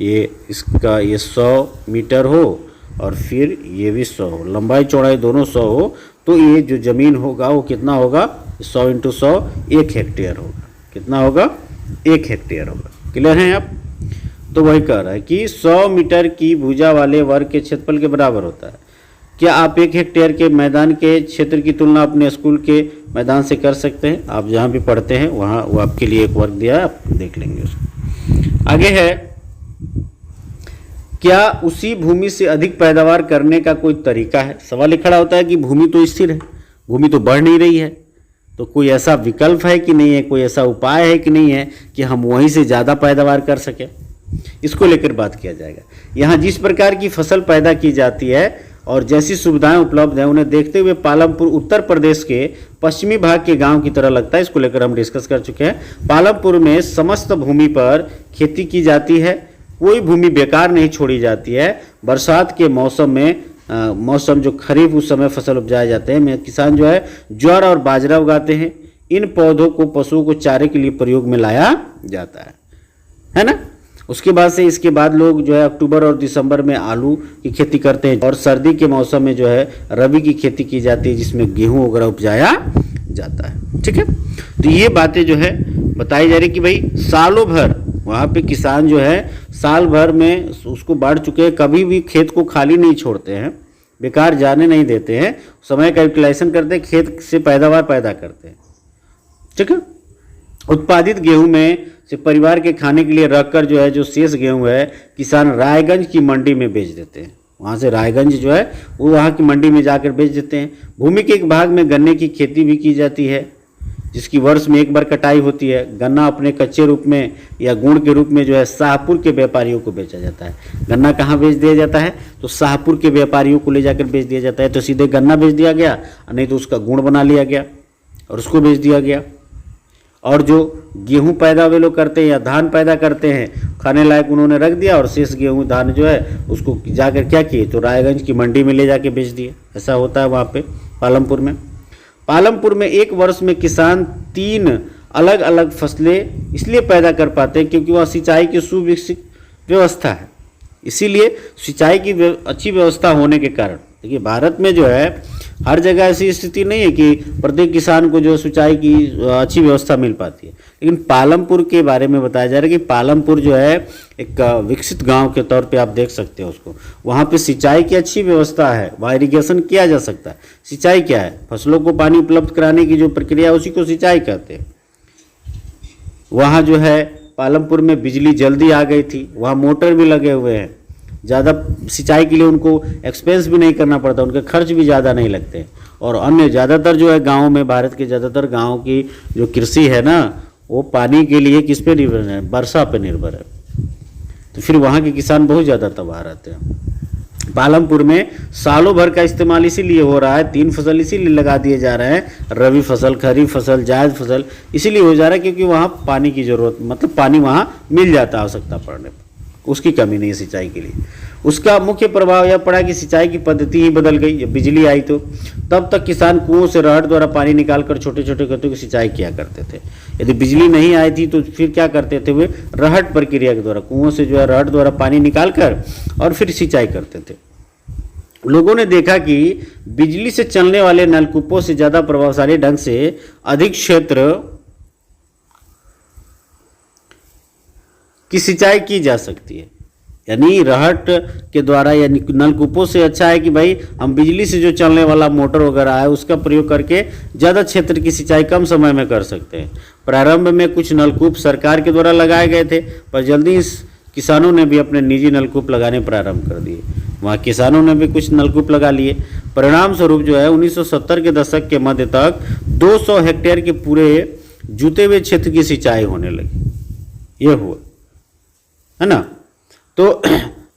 ये इसका ये 100 मीटर हो और फिर ये भी 100 हो, लंबाई चौड़ाई दोनों 100 हो, तो ये जो ज़मीन होगा वो कितना होगा? 100 × 100 1 हेक्टेयर होगा। कितना होगा? 1 हेक्टेयर होगा। क्लियर हैं आप? तो वही कह रहा है कि 100 मीटर की भुजा वाले वर्ग के क्षेत्रफल के बराबर होता है। क्या आप 1 हेक्टेयर के मैदान के क्षेत्र की तुलना अपने स्कूल के मैदान से कर सकते हैं? आप जहाँ भी पढ़ते हैं वहाँ वो आपके लिए एक वर्ग दिया है, आप देख लेंगे उसको। आगे है, क्या उसी भूमि से अधिक पैदावार करने का कोई तरीका है? सवाल ये खड़ा होता है कि भूमि तो स्थिर है, भूमि तो बढ़ नहीं रही है, तो कोई ऐसा विकल्प है कि नहीं है, कोई ऐसा उपाय है कि नहीं है कि हम वहीं से ज़्यादा पैदावार कर सकें, इसको लेकर बात किया जाएगा। यहाँ जिस प्रकार की फसल पैदा की जाती है और जैसी सुविधाएं उपलब्ध हैं उन्हें देखते हुए पालमपुर उत्तर प्रदेश के पश्चिमी भाग के गांव की तरह लगता है, इसको लेकर हम डिस्कस कर चुके हैं। पालमपुर में समस्त भूमि पर खेती की जाती है, कोई भूमि बेकार नहीं छोड़ी जाती है। बरसात के मौसम में मौसम जो खरीफ उस समय फसल उपजाए जाते हैं, किसान जो है ज्वार और बाजरा उगाते हैं। इन पौधों को पशुओं को चारे के लिए प्रयोग में लाया जाता है ना। उसके बाद से इसके बाद लोग जो है अक्टूबर और दिसंबर में आलू की खेती करते हैं और सर्दी के मौसम में जो है रबी की खेती की जाती है जिसमें गेहूं वगैरह उपजाया जाता है। ठीक है, तो ये बातें जो है बताई जा रही कि भाई सालों भर वहाँ पे किसान जो है साल भर में उसको बांट चुके हैं, कभी भी खेत को खाली नहीं छोड़ते हैं, बेकार जाने नहीं देते हैं, समय का यूटिलाइजेशन करते हैं, खेत से पैदावार पैदा करते हैं। ठीक है, उत्पादित गेहूं में से परिवार के खाने के लिए रखकर जो है जो शेष गेहूं है किसान रायगंज की मंडी में बेच देते हैं। वहाँ से रायगंज जो है वो वहाँ की मंडी में जाकर बेच देते हैं। भूमि के एक भाग में गन्ने की खेती भी की जाती है जिसकी वर्ष में एक बार कटाई होती है। गन्ना अपने कच्चे रूप में या गुड़ के रूप में जो है शाहपुर के व्यापारियों को बेचा जाता है। गन्ना कहाँ बेच दिया जाता है, तो शाहपुर के व्यापारियों को ले जाकर बेच दिया जाता है। तो सीधे गन्ना बेच दिया गया, नहीं तो उसका गुड़ बना लिया गया और उसको बेच दिया गया। और जो गेहूं पैदा वे लोग करते हैं या धान पैदा करते हैं खाने लायक उन्होंने रख दिया और शेष गेहूं धान जो है उसको जाकर क्या किए, तो रायगंज की मंडी में ले जाके बेच दिए। ऐसा होता है वहाँ पे पालमपुर में। पालमपुर में एक वर्ष में किसान 3 अलग अलग फसलें इसलिए पैदा कर पाते हैं क्योंकि वहाँ सिंचाई की सुविकसित व्यवस्था है। इसीलिए सिंचाई की अच्छी व्यवस्था होने के कारण, देखिए भारत में जो है हर जगह ऐसी स्थिति नहीं है कि प्रत्येक किसान को जो सिंचाई की अच्छी व्यवस्था मिल पाती है, लेकिन पालमपुर के बारे में बताया जा रहा है कि पालमपुर जो है एक विकसित गांव के तौर पे आप देख सकते हो उसको। वहाँ पे सिंचाई की अच्छी व्यवस्था है, वहाँ इरिगेशन किया जा सकता है। सिंचाई क्या है, फसलों को पानी उपलब्ध कराने की जो प्रक्रिया है उसी को सिंचाई कहते हैं। वहाँ जो है पालमपुर में बिजली जल्दी आ गई थी, वहाँ मोटर भी लगे हुए हैं, ज़्यादा सिंचाई के लिए उनको एक्सपेंस भी नहीं करना पड़ता, उनके खर्च भी ज़्यादा नहीं लगते। और अन्य ज़्यादातर जो है गाँव में, भारत के ज़्यादातर गाँव की जो कृषि है ना वो पानी के लिए किस पे निर्भर है, वर्षा पे निर्भर है। तो फिर वहाँ के किसान बहुत ज़्यादा तबाह रहते हैं। पालमपुर में सालों भर का इस्तेमाल इसीलिए हो रहा है, 3 फसल इसीलिए लगा दिए जा रहे हैं, रबी फसल, खरीफ फसल, जायद फसल इसीलिए हो जा रहा है क्योंकि वहाँ पानी की ज़रूरत, मतलब पानी वहाँ मिल जाता है आवश्यकता पड़ने पर, उसकी कमी नहीं है सिंचाई के लिए। उसका मुख्य प्रभाव यह पड़ा कि सिंचाई की पद्धति ही बदल गई। जब बिजली आई तो तब तक किसान कुओं से रहट द्वारा पानी निकालकर छोटे छोटे खेतों की सिंचाई किया करते थे। यदि बिजली नहीं आई थी तो फिर क्या करते थे, वे रहट प्रक्रिया के द्वारा कुओं से जो है रहट द्वारा पानी निकालकर और फिर सिंचाई करते थे। लोगों ने देखा कि बिजली से चलने वाले नलकूपों से ज़्यादा प्रभावशाली ढंग से अधिक क्षेत्र की सिंचाई की जा सकती है। यानी रहट के द्वारा या नलकूपों से अच्छा है कि भाई हम बिजली से जो चलने वाला मोटर वगैरह है उसका प्रयोग करके ज़्यादा क्षेत्र की सिंचाई कम समय में कर सकते हैं। प्रारंभ में कुछ नलकूप सरकार के द्वारा लगाए गए थे, पर जल्दी किसानों ने भी अपने निजी नलकूप लगाने प्रारंभ कर दिए। वहाँ किसानों ने भी कुछ नलकूप लगा लिए। परिणाम स्वरूप जो है 1970 के दशक के मध्य तक 200 हेक्टेयर के पूरे जुते हुए क्षेत्र की सिंचाई होने लगी। ये हुआ है ना। तो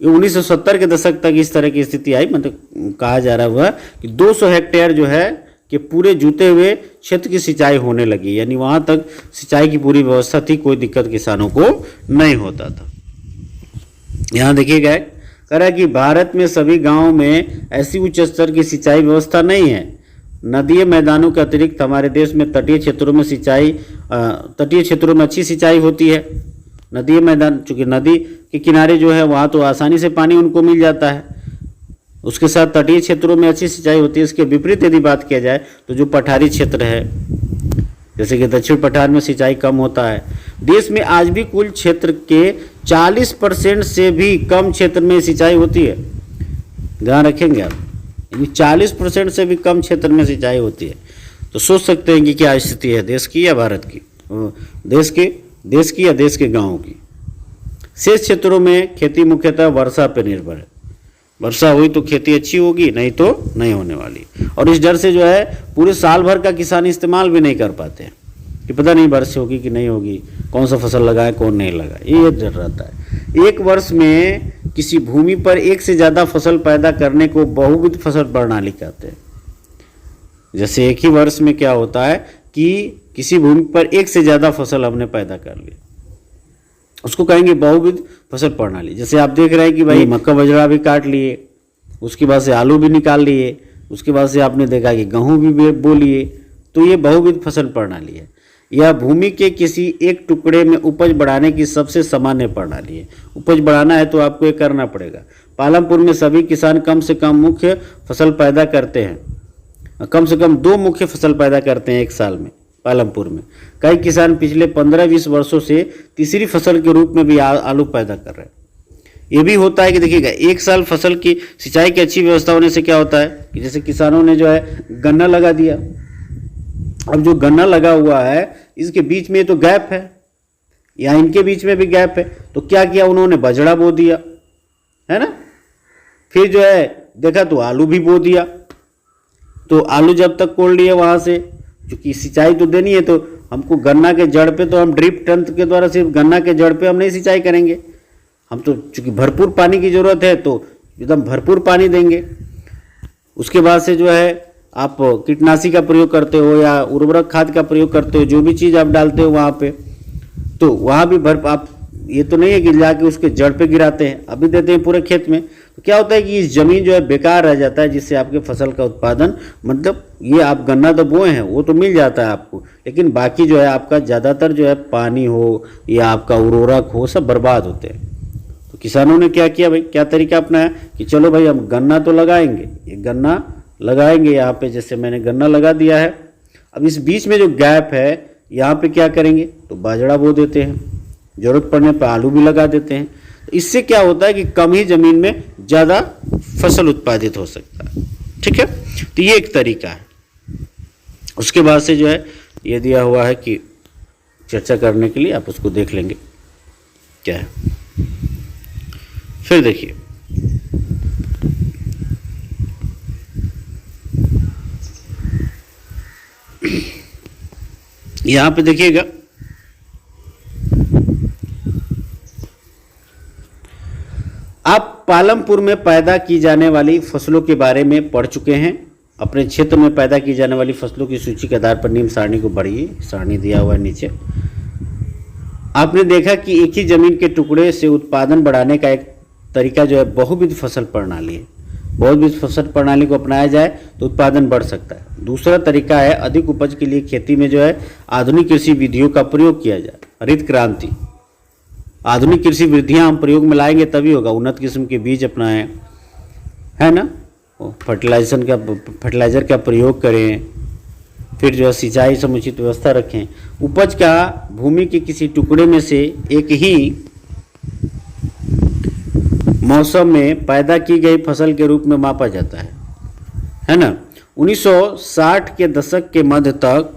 1970 के दशक तक इस तरह की स्थिति आई, मतलब कहा जा रहा हुआ कि 200 हेक्टेयर जो है कि पूरे जुते हुए क्षेत्र की सिंचाई होने लगी। यानी वहाँ तक सिंचाई की पूरी व्यवस्था थी, कोई दिक्कत किसानों को नहीं होता था। यहाँ देखिएगा कह रहा है कि भारत में सभी गांवों में ऐसी उच्च स्तर की सिंचाई व्यवस्था नहीं है। नदीय मैदानों के अतिरिक्त हमारे देश में तटीय क्षेत्रों में अच्छी सिंचाई होती है। नदी मैदान, चूँकि नदी के किनारे जो है वहाँ तो आसानी से पानी उनको मिल जाता है, उसके साथ तटीय क्षेत्रों में अच्छी सिंचाई होती है। इसके विपरीत यदि बात किया जाए तो जो पठारी क्षेत्र है, जैसे कि दक्षिण पठार में सिंचाई कम होता है। देश में आज भी कुल क्षेत्र के 40% से भी कम क्षेत्र में सिंचाई होती है। ध्यान रखेंगे आप, 40% से भी कम क्षेत्र में सिंचाई होती है। तो सोच सकते हैं कि क्या स्थिति है देश की या भारत की, देश की या देश के गाँव की। शेष क्षेत्रों में खेती मुख्यतः वर्षा पर निर्भर है। वर्षा हुई तो खेती अच्छी होगी, नहीं तो नहीं होने वाली। और इस डर से जो है पूरे साल भर का किसान इस्तेमाल भी नहीं कर पाते हैं कि पता नहीं बारिश होगी कि नहीं होगी, कौन सा फसल लगाए कौन नहीं लगाए, ये डर रहता है। एक वर्ष में किसी भूमि पर एक से ज़्यादा फसल पैदा करने को बहुविध फसल प्रणाली कहते हैं। जैसे एक ही वर्ष में क्या होता है कि किसी भूमि पर एक से ज़्यादा फसल हमने पैदा कर ली, उसको कहेंगे बहुविध फसल प्रणाली। जैसे आप देख रहे हैं कि भाई मक्का बाजरा भी काट लिए, उसके बाद से आलू भी निकाल लिए, उसके बाद से आपने देखा कि गेहूँ भी बो लिए, तो ये बहुविध फसल प्रणाली है। यह भूमि के किसी एक टुकड़े में उपज बढ़ाने की सबसे सामान्य प्रणाली है। उपज बढ़ाना है तो आपको ये करना पड़ेगा। पालमपुर में सभी किसान कम से कम मुख्य फसल पैदा करते हैं, कम से कम 2 मुख्य फसल पैदा करते हैं एक साल में पालमपुर में। कई किसान पिछले 15-20 वर्षों से तीसरी फसल के रूप में भी आलू पैदा कर रहे हैं। ये भी होता है कि देखिएगा, एक साल फसल की सिंचाई की अच्छी व्यवस्था होने से क्या होता है कि जैसे किसानों ने जो है गन्ना लगा दिया, अब जो गन्ना लगा हुआ है इसके बीच में तो गैप है, या इनके बीच में भी गैप है, तो क्या किया उन्होंने, बाजरा बो दिया, है ना। फिर जो है देखा तो आलू भी बो दिया, तो आलू जब तक कोड़ लिए वहाँ से, क्योंकि सिंचाई तो देनी है, तो हमको गन्ना के जड़ पे तो हम ड्रिप तंत्र के द्वारा सिर्फ गन्ना के जड़ पे हम नहीं सिंचाई करेंगे, हम तो चूँकि भरपूर पानी की ज़रूरत है तो एकदम भरपूर पानी देंगे। उसके बाद से जो है आप कीटनाशी का प्रयोग करते हो या उर्वरक खाद का प्रयोग करते हो, जो भी चीज़ आप डालते हो वहाँ पे, तो वहाँ भी आप ये तो नहीं है कि जाके उसके जड़ पे गिराते हैं, अभी देते हैं पूरे खेत में, तो क्या होता है कि इस जमीन जो है बेकार रह जाता है, जिससे आपके फसल का उत्पादन, मतलब ये आप गन्ना तो बोए हैं वो तो मिल जाता है आपको, लेकिन बाकी जो है आपका ज़्यादातर जो है पानी हो या आपका उर्वरक हो सब बर्बाद होते हैं। तो किसानों ने क्या किया भाई, क्या तरीका अपनाया कि चलो भाई हम गन्ना तो लगाएंगे, ये गन्ना लगाएंगे यहाँ पे, जैसे मैंने गन्ना लगा दिया है। अब इस बीच में जो गैप है यहाँ पे क्या करेंगे, तो बाजरा बो देते हैं, ज़रूरत पड़ने पर आलू भी लगा देते हैं। तो इससे क्या होता है कि कम ही ज़मीन में ज़्यादा फसल उत्पादित हो सकता है। ठीक है, तो ये एक तरीका है। उसके बाद से जो है ये दिया हुआ है कि चर्चा करने के लिए, आप उसको देख लेंगे क्या है। फिर देखिए यहां पे देखिएगा, आप पालमपुर में पैदा की जाने वाली फसलों के बारे में पढ़ चुके हैं। अपने क्षेत्र में पैदा की जाने वाली फसलों की सूची के आधार पर निम्न सारणी को पढ़िए, सारणी दिया हुआ है नीचे। आपने देखा कि एक ही जमीन के टुकड़े से उत्पादन बढ़ाने का एक तरीका जो है बहुविध फसल प्रणाली है। बहुविध फसल प्रणाली को अपनाया जाए तो उत्पादन बढ़ सकता है। दूसरा तरीका है अधिक उपज के लिए खेती में जो है आधुनिक कृषि विधियों का प्रयोग किया जाए। हरित क्रांति, आधुनिक कृषि विधियां हम प्रयोग में लाएंगे तभी होगा। उन्नत किस्म के बीज अपनाएं, है ना, फर्टिलाइजर का प्रयोग करें, फिर जो है सिंचाई समुचित व्यवस्था रखें। उपज का भूमि के किसी टुकड़े में से एक ही मौसम में पैदा की गई फसल के रूप में मापा जाता है ना। 1960 के दशक के मध्य तक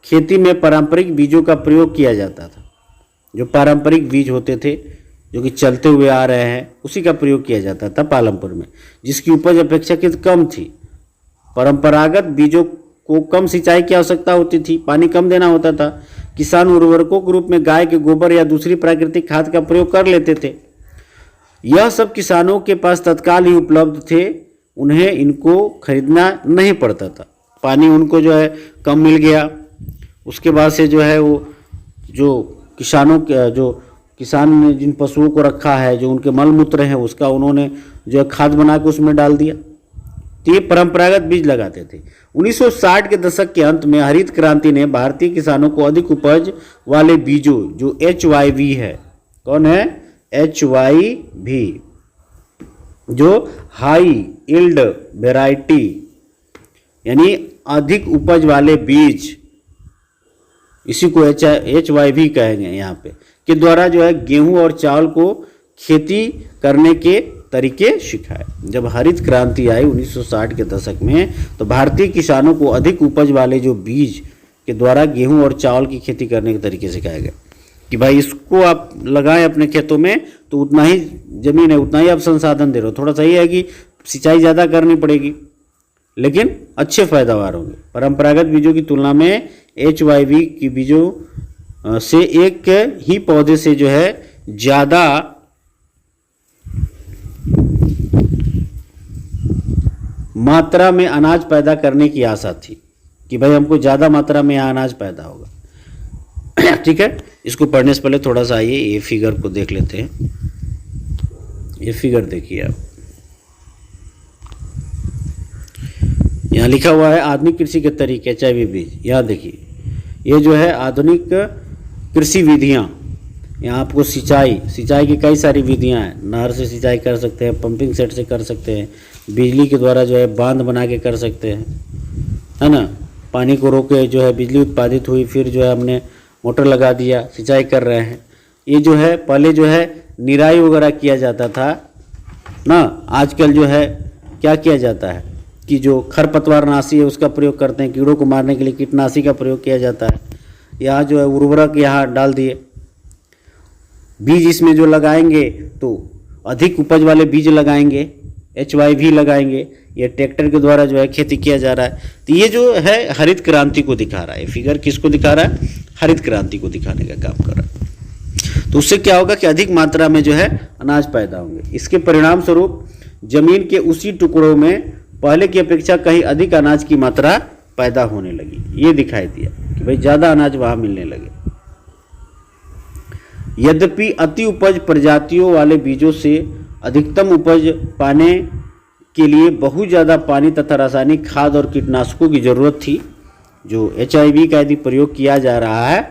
खेती में पारंपरिक बीजों का प्रयोग किया जाता था। जो पारंपरिक बीज होते थे जो कि चलते हुए आ रहे हैं, उसी का प्रयोग किया जाता था पालमपुर में, जिसकी उपज अपेक्षाकृत कम थी। परंपरागत बीजों को कम सिंचाई की आवश्यकता होती थी, पानी कम देना होता था। किसान उर्वरकों के रूप में गाय के गोबर या दूसरी प्राकृतिक खाद का प्रयोग कर लेते थे। यह सब किसानों के पास तत्काल ही उपलब्ध थे, उन्हें इनको खरीदना नहीं पड़ता था। पानी उनको जो है कम मिल गया। उसके बाद से जो है वो जो किसान ने जिन पशुओं को रखा है, जो उनके मल मूत्र हैं, उसका उन्होंने जो है खाद बना के उसमें डाल दिया। तो ये परंपरागत बीज लगाते थे। 1960 के दशक के अंत में हरित क्रांति ने भारतीय किसानों को अधिक उपज वाले बीजों, जो HYV है, कौन है, HYV, जो हाई यील्ड वेराइटी यानी अधिक उपज वाले बीज, इसी को HYV कहेंगे यहाँ पे, के द्वारा जो है गेहूं और चावल को खेती करने के तरीके सिखाए। जब हरित क्रांति आई 1960 के दशक में, तो भारतीय किसानों को अधिक उपज वाले जो बीज के द्वारा गेहूं और चावल की खेती करने के तरीके सिखाए गए। कि भाई इसको आप लगाएं अपने खेतों में तो उतना ही जमीन है, उतना ही आप संसाधन दे रहे हो। थोड़ा सा ये है कि सिंचाई ज़्यादा करनी पड़ेगी लेकिन अच्छे पैदावार होंगे। परंपरागत बीजों की तुलना में HYV की बीजों से एक ही पौधे से जो है ज़्यादा मात्रा में अनाज पैदा करने की आशा थी कि भाई हमको ज़्यादा मात्रा में यहाँ अनाज पैदा होगा। ठीक है, इसको पढ़ने से पहले थोड़ा सा आइए ये फिगर को देख लेते हैं। ये फिगर देखिए आप, यहाँ लिखा हुआ है आधुनिक कृषि के तरीके HIV बीज। यहाँ देखिए ये जो है आधुनिक कृषि विधियाँ। यहाँ आपको सिंचाई की कई सारी विधियाँ हैं। नहर से सिंचाई कर सकते हैं, पंपिंग सेट से कर सकते हैं, बिजली के द्वारा जो है बांध बना के कर सकते हैं, है ना। पानी को रोक के जो है बिजली उत्पादित हुई, फिर जो है हमने मोटर लगा दिया, सिंचाई कर रहे हैं। ये जो है पहले जो है निराई वगैरह किया जाता था ना। आजकल जो है क्या किया जाता है कि जो खरपतवारनाशी है उसका प्रयोग करते हैं, कीड़ों को मारने के लिए कीटनाशी का प्रयोग किया जाता है। यहाँ जो है उर्वरक यहाँ डाल दिए। बीज इसमें जो लगाएंगे तो अधिक उपज वाले बीज लगाएंगे, HYV लगाएंगे। ये ट्रैक्टर के द्वारा जो है खेती किया जा रहा है। तो ये जो है हरित क्रांति को दिखा रहा है। फिगर किसको दिखा रहा है? हरित क्रांति को दिखाने का काम कर रहा है। तो उससे क्या होगा कि अधिक मात्रा में जो है अनाज पैदा होंगे। इसके परिणाम स्वरूप जमीन के उसी टुकड़ों में पहले की अपेक्षा कहीं अधिक अनाज की मात्रा पैदा होने लगी। ये दिखाई दिया कि भाई ज़्यादा अनाज वहाँ मिलने लगे। यद्यपि अति उपज प्रजातियों वाले बीजों से अधिकतम उपज पाने के लिए बहुत ज़्यादा पानी तथा रासायनिक खाद और कीटनाशकों की ज़रूरत थी। जो HIV का यदि प्रयोग किया जा रहा है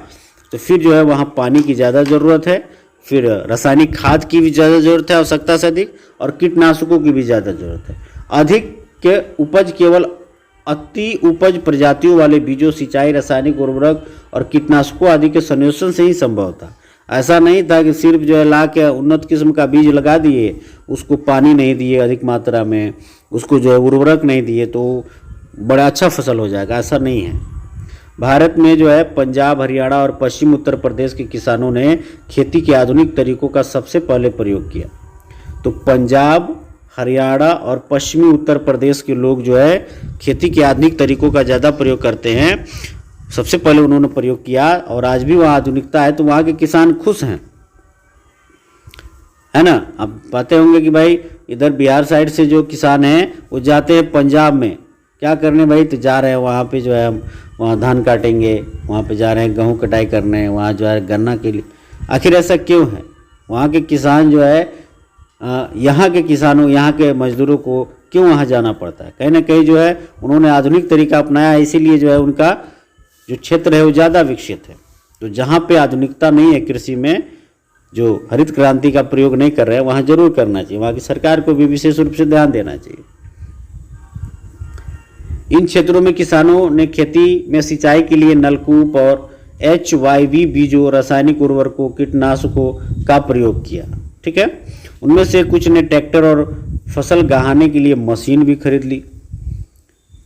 तो फिर जो है वहाँ पानी की ज़्यादा ज़रूरत है, फिर रासायनिक खाद की भी ज़्यादा ज़रूरत है आवश्यकता से अधिक, और कीटनाशकों की भी ज़्यादा ज़रूरत है। अधिक के उपज केवल अति उपज प्रजातियों वाले बीजों, सिंचाई, रासायनिक उर्वरक और कीटनाशकों आदि के संयोजन से ही संभव था। ऐसा नहीं था कि सिर्फ जो है ला के उन्नत किस्म का बीज लगा दिए, उसको पानी नहीं दिए अधिक मात्रा में, उसको जो है उर्वरक नहीं दिए तो बड़ा अच्छा फसल हो जाएगा, ऐसा नहीं है। भारत में जो है पंजाब, हरियाणा और पश्चिम उत्तर प्रदेश के किसानों ने खेती के आधुनिक तरीकों का सबसे पहले प्रयोग किया। तो पंजाब, हरियाणा और पश्चिमी उत्तर प्रदेश के लोग जो है खेती के आधुनिक तरीकों का ज़्यादा प्रयोग करते हैं। सबसे पहले उन्होंने प्रयोग किया और आज भी वहाँ आधुनिकता है तो वहाँ के किसान खुश हैं, है ना। अब पाते होंगे कि भाई इधर बिहार साइड से जो किसान हैं वो जाते हैं पंजाब में क्या करने, भाई तो जा रहे हैं वहाँ पे जो है हम वहाँ धान काटेंगे, वहाँ पे जा रहे हैं गेहूँ कटाई करने, वहाँ जो है गन्ना के लिए। आखिर ऐसा क्यों है? वहाँ के किसान जो है यहाँ के किसानों, यहाँ के मजदूरों को क्यों वहाँ जाना पड़ता है? कहीं ना कहीं जो है उन्होंने आधुनिक तरीका अपनाया, इसीलिए जो है उनका जो क्षेत्र है वो ज़्यादा विकसित है। तो जहाँ पे आधुनिकता नहीं है कृषि में, जो हरित क्रांति का प्रयोग नहीं कर रहे हैं, वहाँ जरूर करना चाहिए। वहाँ की सरकार को भी विशेष रूप से ध्यान देना चाहिए। इन क्षेत्रों में किसानों ने खेती में सिंचाई के लिए नलकूप और HYV बीजों, रासायनिक उर्वरकों, कीटनाशकों का प्रयोग किया। ठीक है, उनमें से कुछ ने ट्रैक्टर और फसल गहाने के लिए मशीन भी खरीद ली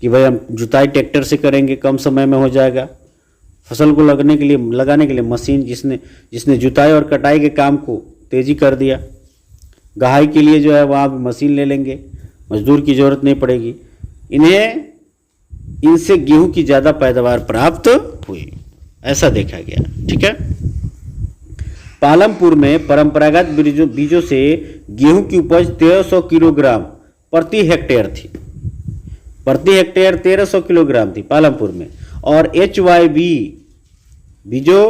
कि भाई हम जुताई ट्रैक्टर से करेंगे, कम समय में हो जाएगा। फसल को लगाने के लिए मशीन, जिसने जुताई और कटाई के काम को तेजी कर दिया। गहाई के लिए जो है वहाँ भी मशीन ले लेंगे, मजदूर की ज़रूरत नहीं पड़ेगी। इनसे गेहूं की ज़्यादा पैदावार प्राप्त हुई, ऐसा देखा गया। ठीक है, पालमपुर में परंपरागत बीजों से गेहूं की उपज 1300 किलोग्राम प्रति हेक्टेयर थी। प्रति हेक्टेयर 1300 किलोग्राम थी पालमपुर में। और HYV बीजों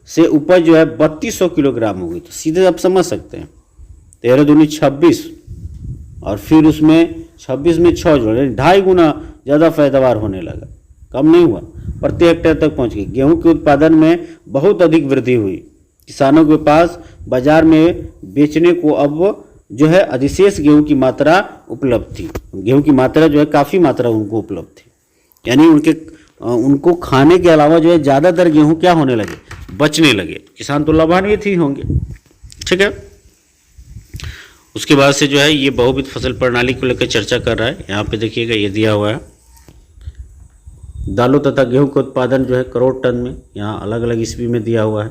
से उपज जो है 3200 किलोग्राम हो गई। तो सीधे आप समझ सकते हैं 13 दूनी 26 और फिर उसमें 26 में 6 जोड़े, 2.5 गुना ज़्यादा पैदावार होने लगा, कम नहीं हुआ, प्रति हेक्टेयर तक पहुंच गई। गेहूं के उत्पादन में बहुत अधिक वृद्धि हुई। किसानों के पास बाजार में बेचने को अब जो है अधिशेष गेहूं की मात्रा उपलब्ध थी। गेहूं की मात्रा जो है काफ़ी मात्रा उनको उपलब्ध थी, यानी उनको खाने के अलावा जो है ज़्यादातर गेहूं क्या होने लगे, बचने लगे। किसान तो लाभान्वित ही होंगे। ठीक है, उसके बाद से जो है ये बहुविध फसल प्रणाली को लेकर चर्चा कर रहा है। यहाँ पे देखिएगा ये दिया हुआ है, दालों तथा गेहूं का उत्पादन जो है करोड़ टन में, यहाँ अलग अलग ईस्वी में दिया हुआ है।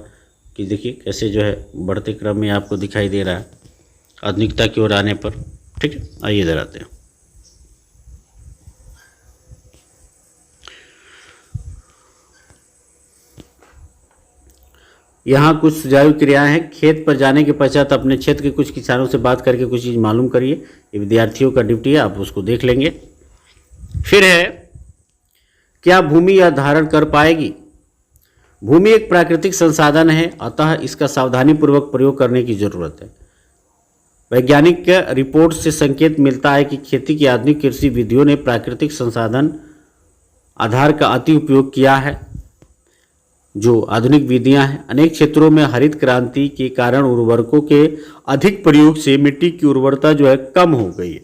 कि देखिए कैसे जो है बढ़ते क्रम में आपको दिखाई दे रहा है आधुनिकता की ओर आने पर। ठीक है, आइए इधर आते हैं। यहाँ कुछ सुझाव क्रियाएं हैं। खेत पर जाने के पश्चात अपने क्षेत्र के कुछ किसानों से बात करके कुछ चीज़ मालूम करिए। ये विद्यार्थियों का ड्यूटी है, आप उसको देख लेंगे। फिर है, क्या भूमि यह धारण कर पाएगी? भूमि एक प्राकृतिक संसाधन है, अतः इसका सावधानीपूर्वक प्रयोग करने की जरूरत है। वैज्ञानिक रिपोर्ट से संकेत मिलता है कि खेती की आधुनिक कृषि विधियों ने प्राकृतिक संसाधन आधार का अति उपयोग किया है। जो आधुनिक विधियां हैं, अनेक क्षेत्रों में हरित क्रांति के कारण उर्वरकों के अधिक प्रयोग से मिट्टी की उर्वरता जो है कम हो गई है।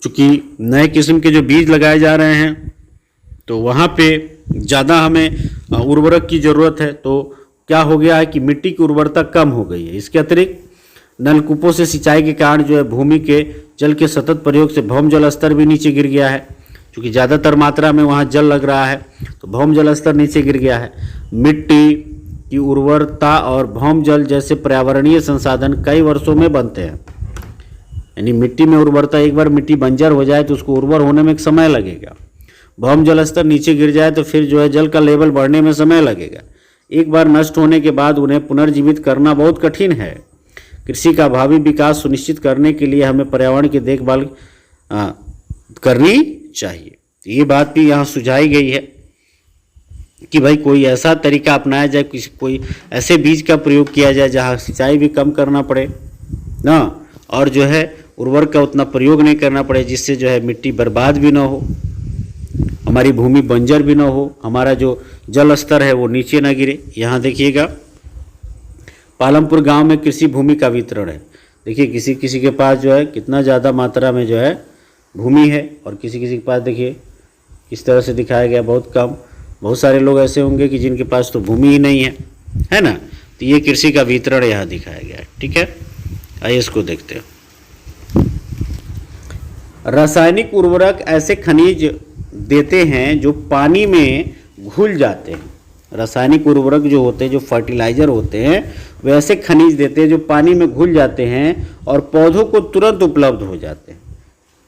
चूंकि नए किस्म के जो बीज लगाए जा रहे हैं तो वहाँ पे ज़्यादा हमें उर्वरक की ज़रूरत है, तो क्या हो गया है कि मिट्टी की उर्वरता कम हो गई है। इसके अतिरिक्त नलकूपों से सिंचाई के कारण जो है भूमि के जल के सतत प्रयोग से भौम जल स्तर भी नीचे गिर गया है। क्योंकि ज़्यादातर मात्रा में वहाँ जल लग रहा है तो भौम जल स्तर नीचे गिर गया है। मिट्टी की उर्वरता और भौम जल जैसे पर्यावरणीय संसाधन कई वर्षों में बनते हैं। यानी मिट्टी में उर्वरता, एक बार मिट्टी बंजर हो जाए तो उसको उर्वर होने में एक समय लगेगा। भौम जल स्तर नीचे गिर जाए तो फिर जो है जल का लेवल बढ़ने में समय लगेगा। एक बार नष्ट होने के बाद उन्हें पुनर्जीवित करना बहुत कठिन है। कृषि का भावी विकास सुनिश्चित करने के लिए हमें पर्यावरण की देखभाल करनी चाहिए। ये बात भी यहाँ सुझाई गई है कि भाई कोई ऐसा तरीका अपनाया जाए, कोई ऐसे बीज का प्रयोग किया जाए जहाँ सिंचाई भी कम करना पड़े ना, और जो है उर्वरक का उतना प्रयोग नहीं करना पड़े, जिससे जो है मिट्टी बर्बाद भी ना हो, हमारी भूमि बंजर भी ना हो, हमारा जो जल स्तर है वो नीचे ना गिरे। यहाँ देखिएगा पालमपुर गांव में कृषि भूमि का वितरण है। देखिए किसी किसी के पास जो है कितना ज़्यादा मात्रा में जो है भूमि है, और किसी किसी के पास देखिए किस तरह से दिखाया गया बहुत कम। बहुत सारे लोग ऐसे होंगे कि जिनके पास तो भूमि ही नहीं है ना। तो ये कृषि का वितरण यहाँ दिखाया गया है। ठीक है, आइए इसको देखते हैं। रासायनिक उर्वरक ऐसे खनिज देते हैं जो पानी में घुल जाते हैं। रासायनिक उर्वरक जो होते हैं, जो फर्टिलाइजर होते हैं, वे ऐसे खनिज देते हैं जो पानी में घुल जाते हैं और पौधों को तुरंत उपलब्ध हो जाते हैं,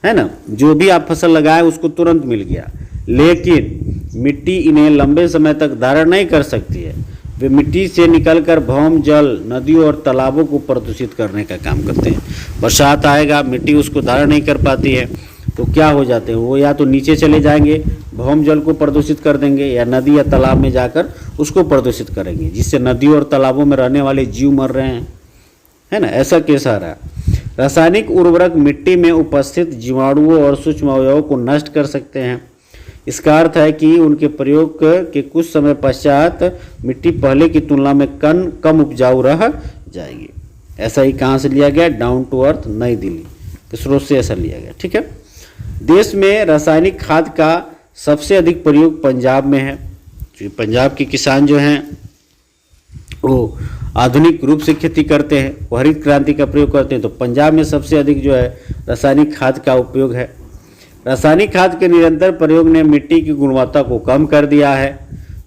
है ना। जो भी आप फसल लगाए उसको तुरंत मिल गया, लेकिन मिट्टी इन्हें लंबे समय तक धारण नहीं कर सकती है। वे मिट्टी से निकलकर भौम जल, नदियों और तालाबों को प्रदूषित करने का काम करते हैं। बरसात आएगा, मिट्टी उसको धारण नहीं कर पाती है तो क्या हो जाते हैं, वो या तो नीचे चले जाएंगे, भौम जल को प्रदूषित कर देंगे, या नदी या तालाब में जाकर उसको प्रदूषित करेंगे, जिससे नदियों और तालाबों में रहने वाले जीव मर रहे हैं, है ना। ऐसा केस आ रहा है। रासायनिक उर्वरक मिट्टी में उपस्थित जीवाणुओं और सूक्ष्म अवयवों को नष्ट कर सकते हैं। इसका अर्थ है कि उनके प्रयोग के कुछ समय पश्चात मिट्टी पहले की तुलना में कम उपजाऊ रह जाएगी। ऐसा ही कहाँ से लिया गया? डाउन टू अर्थ, नई दिल्ली के स्रोत से ऐसा लिया गया। ठीक है, देश में रासायनिक खाद का सबसे अधिक प्रयोग पंजाब में है। क्योंकि पंजाब के किसान जो हैं वो आधुनिक रूप से खेती करते हैं, वो हरित क्रांति का प्रयोग करते हैं, तो पंजाब में सबसे अधिक जो है रासायनिक खाद का उपयोग है। रासायनिक खाद के निरंतर प्रयोग ने मिट्टी की गुणवत्ता को कम कर दिया है।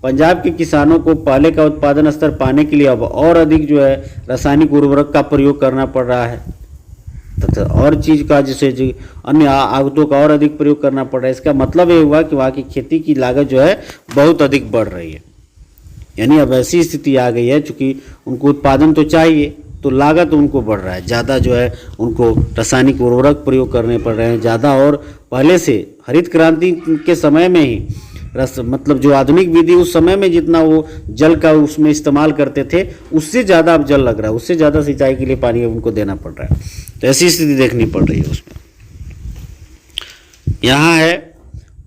पंजाब के किसानों को पहले का उत्पादन स्तर पाने के लिए अब और अधिक जो है रासायनिक उर्वरक का प्रयोग करना पड़ रहा है, तथा और चीज़ का जैसे अन्य आगतों का और अधिक प्रयोग करना पड़ रहा है। इसका मतलब ये हुआ कि वहाँ की खेती की लागत जो है बहुत अधिक बढ़ रही है। यानी अब ऐसी स्थिति आ गई है, चूँकि उनको उत्पादन तो चाहिए तो लागत उनको बढ़ रहा है, ज़्यादा जो है उनको रासायनिक उर्वरक प्रयोग करने पड़ रहे हैं ज़्यादा। और पहले से हरित क्रांति के समय में ही मतलब जो आधुनिक विधि उस समय में जितना वो जल का उसमें इस्तेमाल करते थे उससे ज़्यादा अब जल लग रहा है, उससे ज़्यादा सिंचाई के लिए पानी उनको देना पड़ रहा है। तो ऐसी स्थिति देखनी पड़ रही है उसमें। यहाँ है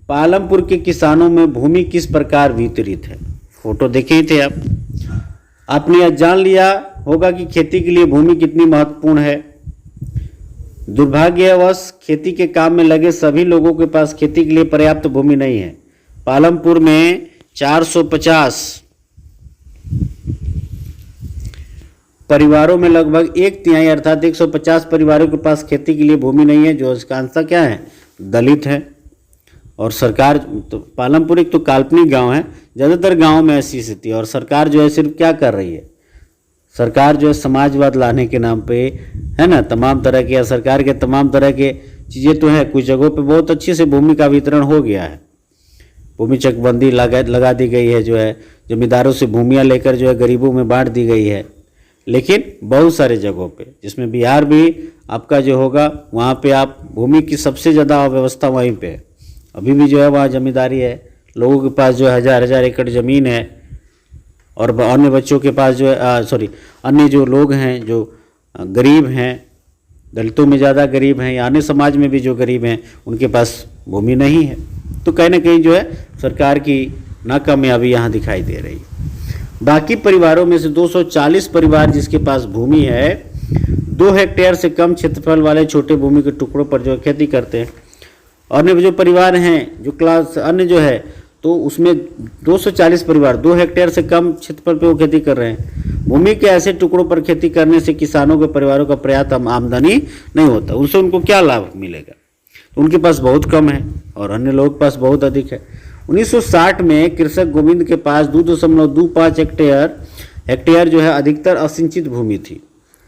पालमपुर के किसानों में भूमि किस प्रकार वितरित है। फोटो देखे ही थे आप, आपने यह जान लिया होगा कि खेती के लिए भूमि कितनी महत्वपूर्ण है। दुर्भाग्यवश खेती के काम में लगे सभी लोगों के पास खेती के लिए पर्याप्त भूमि नहीं है। पालमपुर में 450 परिवारों में लगभग 1/3 अर्थात 150 परिवारों के पास खेती के लिए भूमि नहीं है, जो इसका आंसर क्या है? दलित है। और सरकार तो पालमपुर एक तो काल्पनिक गांव है, ज़्यादातर गांव में ऐसी स्थिति है। और सरकार जो है सिर्फ क्या कर रही है, सरकार जो है समाजवाद लाने के नाम पे, है ना, तमाम तरह के, या सरकार के तमाम तरह के चीज़ें तो है। कुछ जगहों पे बहुत अच्छे से भूमि का वितरण हो गया है, भूमि चकबंदी लगा दी गई है, जो है जमींदारों से भूमियाँ लेकर जो है गरीबों में बांट दी गई है। लेकिन बहुत सारे जगहों पे, जिसमें बिहार भी आपका जो होगा, वहाँ पे आप भूमि की सबसे ज़्यादा अव्यवस्था वहीं पे है। अभी भी जो है वहाँ जमींदारी है, लोगों के पास जो है हज़ार हज़ार एकड़ ज़मीन है, और अन्य बच्चों के पास जो है अन्य जो लोग हैं जो गरीब हैं, दलितों में ज़्यादा गरीब हैं या अन्य समाज में भी जो गरीब हैं, उनके पास भूमि नहीं है। तो कहीं ना कहीं जो है सरकार की नाकामयाबी यहाँ दिखाई दे रही है। बाकी परिवारों में से 240 परिवार जिसके पास भूमि है, 2 हेक्टेयर से कम क्षेत्रफल वाले छोटे भूमि के टुकड़ों पर जो खेती करते हैं। अन्य जो परिवार हैं जो क्लास अन्य जो है, तो उसमें 240 परिवार 2 हेक्टेयर से कम क्षेत्रफल पे वो खेती कर रहे हैं। भूमि के ऐसे टुकड़ों पर खेती करने से किसानों के परिवारों का पर्याप्त आमदनी नहीं होता। उनसे उनको क्या लाभ मिलेगा? तो उनके पास बहुत कम है और अन्य लोगों के पास बहुत अधिक है। 1960 में कृषक गोविंद के पास 2.25 हेक्टेयर जो है अधिकतर असिंचित भूमि थी।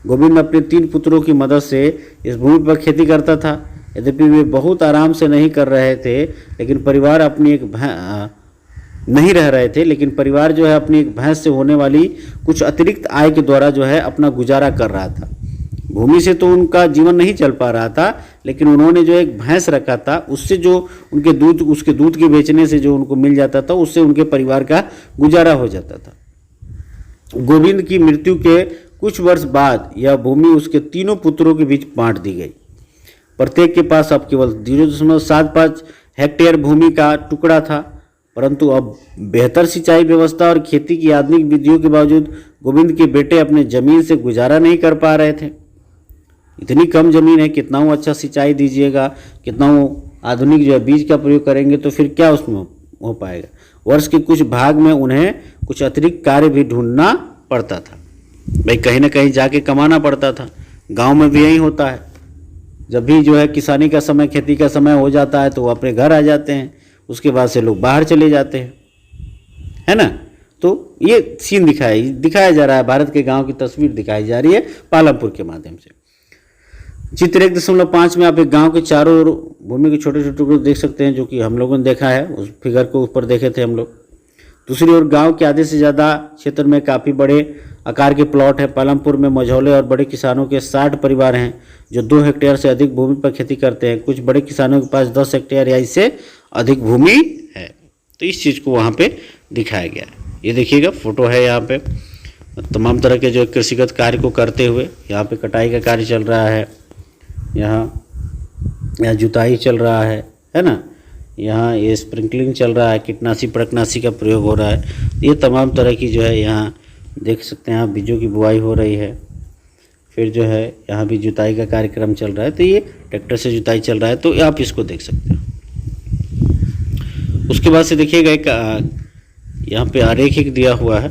गोविंद अपने 3 पुत्रों की मदद से इस भूमि पर खेती करता था। यद्यपि वे बहुत आराम से नहीं कर रहे थे, लेकिन परिवार अपनी एक नहीं रह रहे थे, लेकिन परिवार जो है अपनी एक भैंस से होने वाली कुछ अतिरिक्त आय के द्वारा जो है अपना गुजारा कर रहा था। भूमि से तो उनका जीवन नहीं चल पा रहा था, लेकिन उन्होंने जो एक भैंस रखा था, उससे जो उसके दूध के बेचने से जो उनको मिल जाता था, उससे उनके परिवार का गुजारा हो जाता था। गोविंद की मृत्यु के कुछ वर्ष बाद यह भूमि उसके 3 पुत्रों के बीच बांट दी गई। प्रत्येक के पास अब केवल 0.75 हेक्टेयर भूमि का टुकड़ा था, परंतु अब बेहतर सिंचाई व्यवस्था और खेती की आधुनिक विधियों के बावजूद गोविंद के बेटे अपने जमीन से गुजारा नहीं कर पा रहे थे। इतनी कम जमीन है, कितना वो अच्छा सिंचाई दीजिएगा, कितना वो आधुनिक जो है बीज का प्रयोग करेंगे, तो फिर क्या उसमें हो पाएगा। वर्ष के कुछ भाग में उन्हें कुछ अतिरिक्त कार्य भी ढूंढना पड़ता था। भाई कहीं ना कहीं जाके कमाना पड़ता था। गांव में भी यही होता है, जब भी जो है किसानी का समय, खेती का समय हो जाता है, तो वो अपने घर आ जाते हैं, उसके बाद से लोग बाहर चले जाते हैं, है ना। तो ये सीन दिखाया जा रहा है, भारत के गांव की तस्वीर दिखाई जा रही है पालमपुर के माध्यम से। चित्र 1.5 में आप एक गांव के चारों ओर भूमि के छोटे छोटे टुकड़े देख सकते हैं, जो कि हम लोगों ने देखा है, उस फिगर को ऊपर देखे थे हम लोग। दूसरी ओर गांव के आधे से ज़्यादा क्षेत्र में काफ़ी बड़े आकार के प्लॉट है। पालमपुर में मझौले और बड़े किसानों के 60 परिवार हैं जो 2 हेक्टेयर से अधिक भूमि पर खेती करते हैं। कुछ बड़े किसानों के पास 10 हेक्टेयर या इससे अधिक भूमि है। तो इस चीज़ को वहाँ पे दिखाया गया है। ये देखिएगा फोटो है, यहाँ पे तमाम तरह के जो कृषिगत कार्य को करते हुए, यहाँ पे कटाई का कार्य चल रहा है, यहाँ जुताई चल रहा है ना, यहाँ ये स्प्रिंकलिंग चल रहा है, कीटनाशी पड़कनाशी का प्रयोग हो रहा है। ये तमाम तरह की जो है यहाँ देख सकते हैं आप, बीजों की बुआई हो रही है। फिर जो है यहाँ भी जुताई का कार्यक्रम चल रहा है, तो ये ट्रैक्टर से जुताई चल रहा है, तो आप इसको देख सकते हैं। उसके बाद से देखिएगा एक यहाँ पे आरेख एक दिया हुआ है।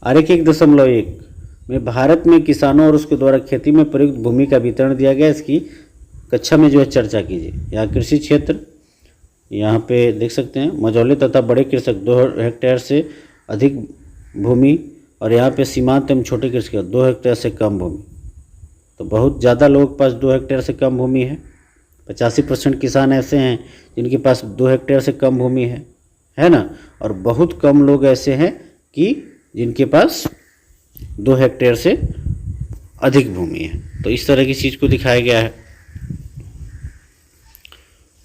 आरेख 1.1 में भारत में किसानों और उसके द्वारा खेती में प्रयुक्त भूमि का वितरण दिया गया। इसकी कक्षा में जो है चर्चा कीजिए। यहाँ कृषि क्षेत्र, यहाँ पे देख सकते हैं मझौले तथा बड़े कृषक 2 हेक्टेयर से अधिक भूमि, और यहाँ पे सीमांत एवं छोटे कृषक 2 हेक्टेयर से कम भूमि। तो बहुत ज़्यादा लोगों के पास 2 हेक्टेयर से कम भूमि है। 85% किसान ऐसे हैं जिनके पास 2 हेक्टेयर से कम भूमि है ना, और बहुत कम लोग ऐसे हैं कि जिनके पास 2 हेक्टेयर से अधिक भूमि है। तो इस तरह की चीज़ को दिखाया गया है।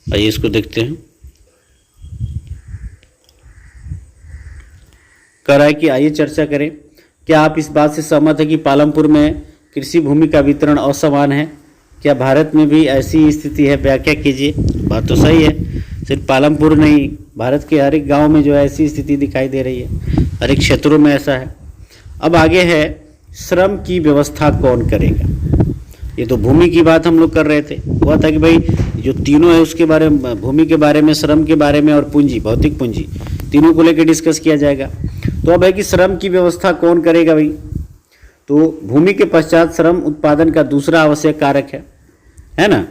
आइए इसको देखते हैं। कह रहा है कि आइए चर्चा करें, क्या आप इस बात से सहमत है कि पालमपुर में कृषि भूमि का वितरण असमान है? क्या भारत में भी ऐसी स्थिति है? व्याख्या कीजिए। बात तो सही है, सिर्फ पालमपुर नहीं, भारत के हर एक गाँव में जो है ऐसी स्थिति दिखाई दे रही है, हर एक क्षेत्रों में ऐसा है। अब आगे है, श्रम की व्यवस्था कौन करेगा? ये तो भूमि की बात हम लोग कर रहे थे, हुआ था कि भाई जो तीनों है उसके बारे में, भूमि के बारे में, श्रम के बारे में और पूंजी, भौतिक पूंजी, तीनों को लेकर डिस्कस किया जाएगा। तो अब है कि श्रम की व्यवस्था कौन करेगा भाई? तो भूमि के पश्चात श्रम उत्पादन का दूसरा आवश्यक कारक है ना।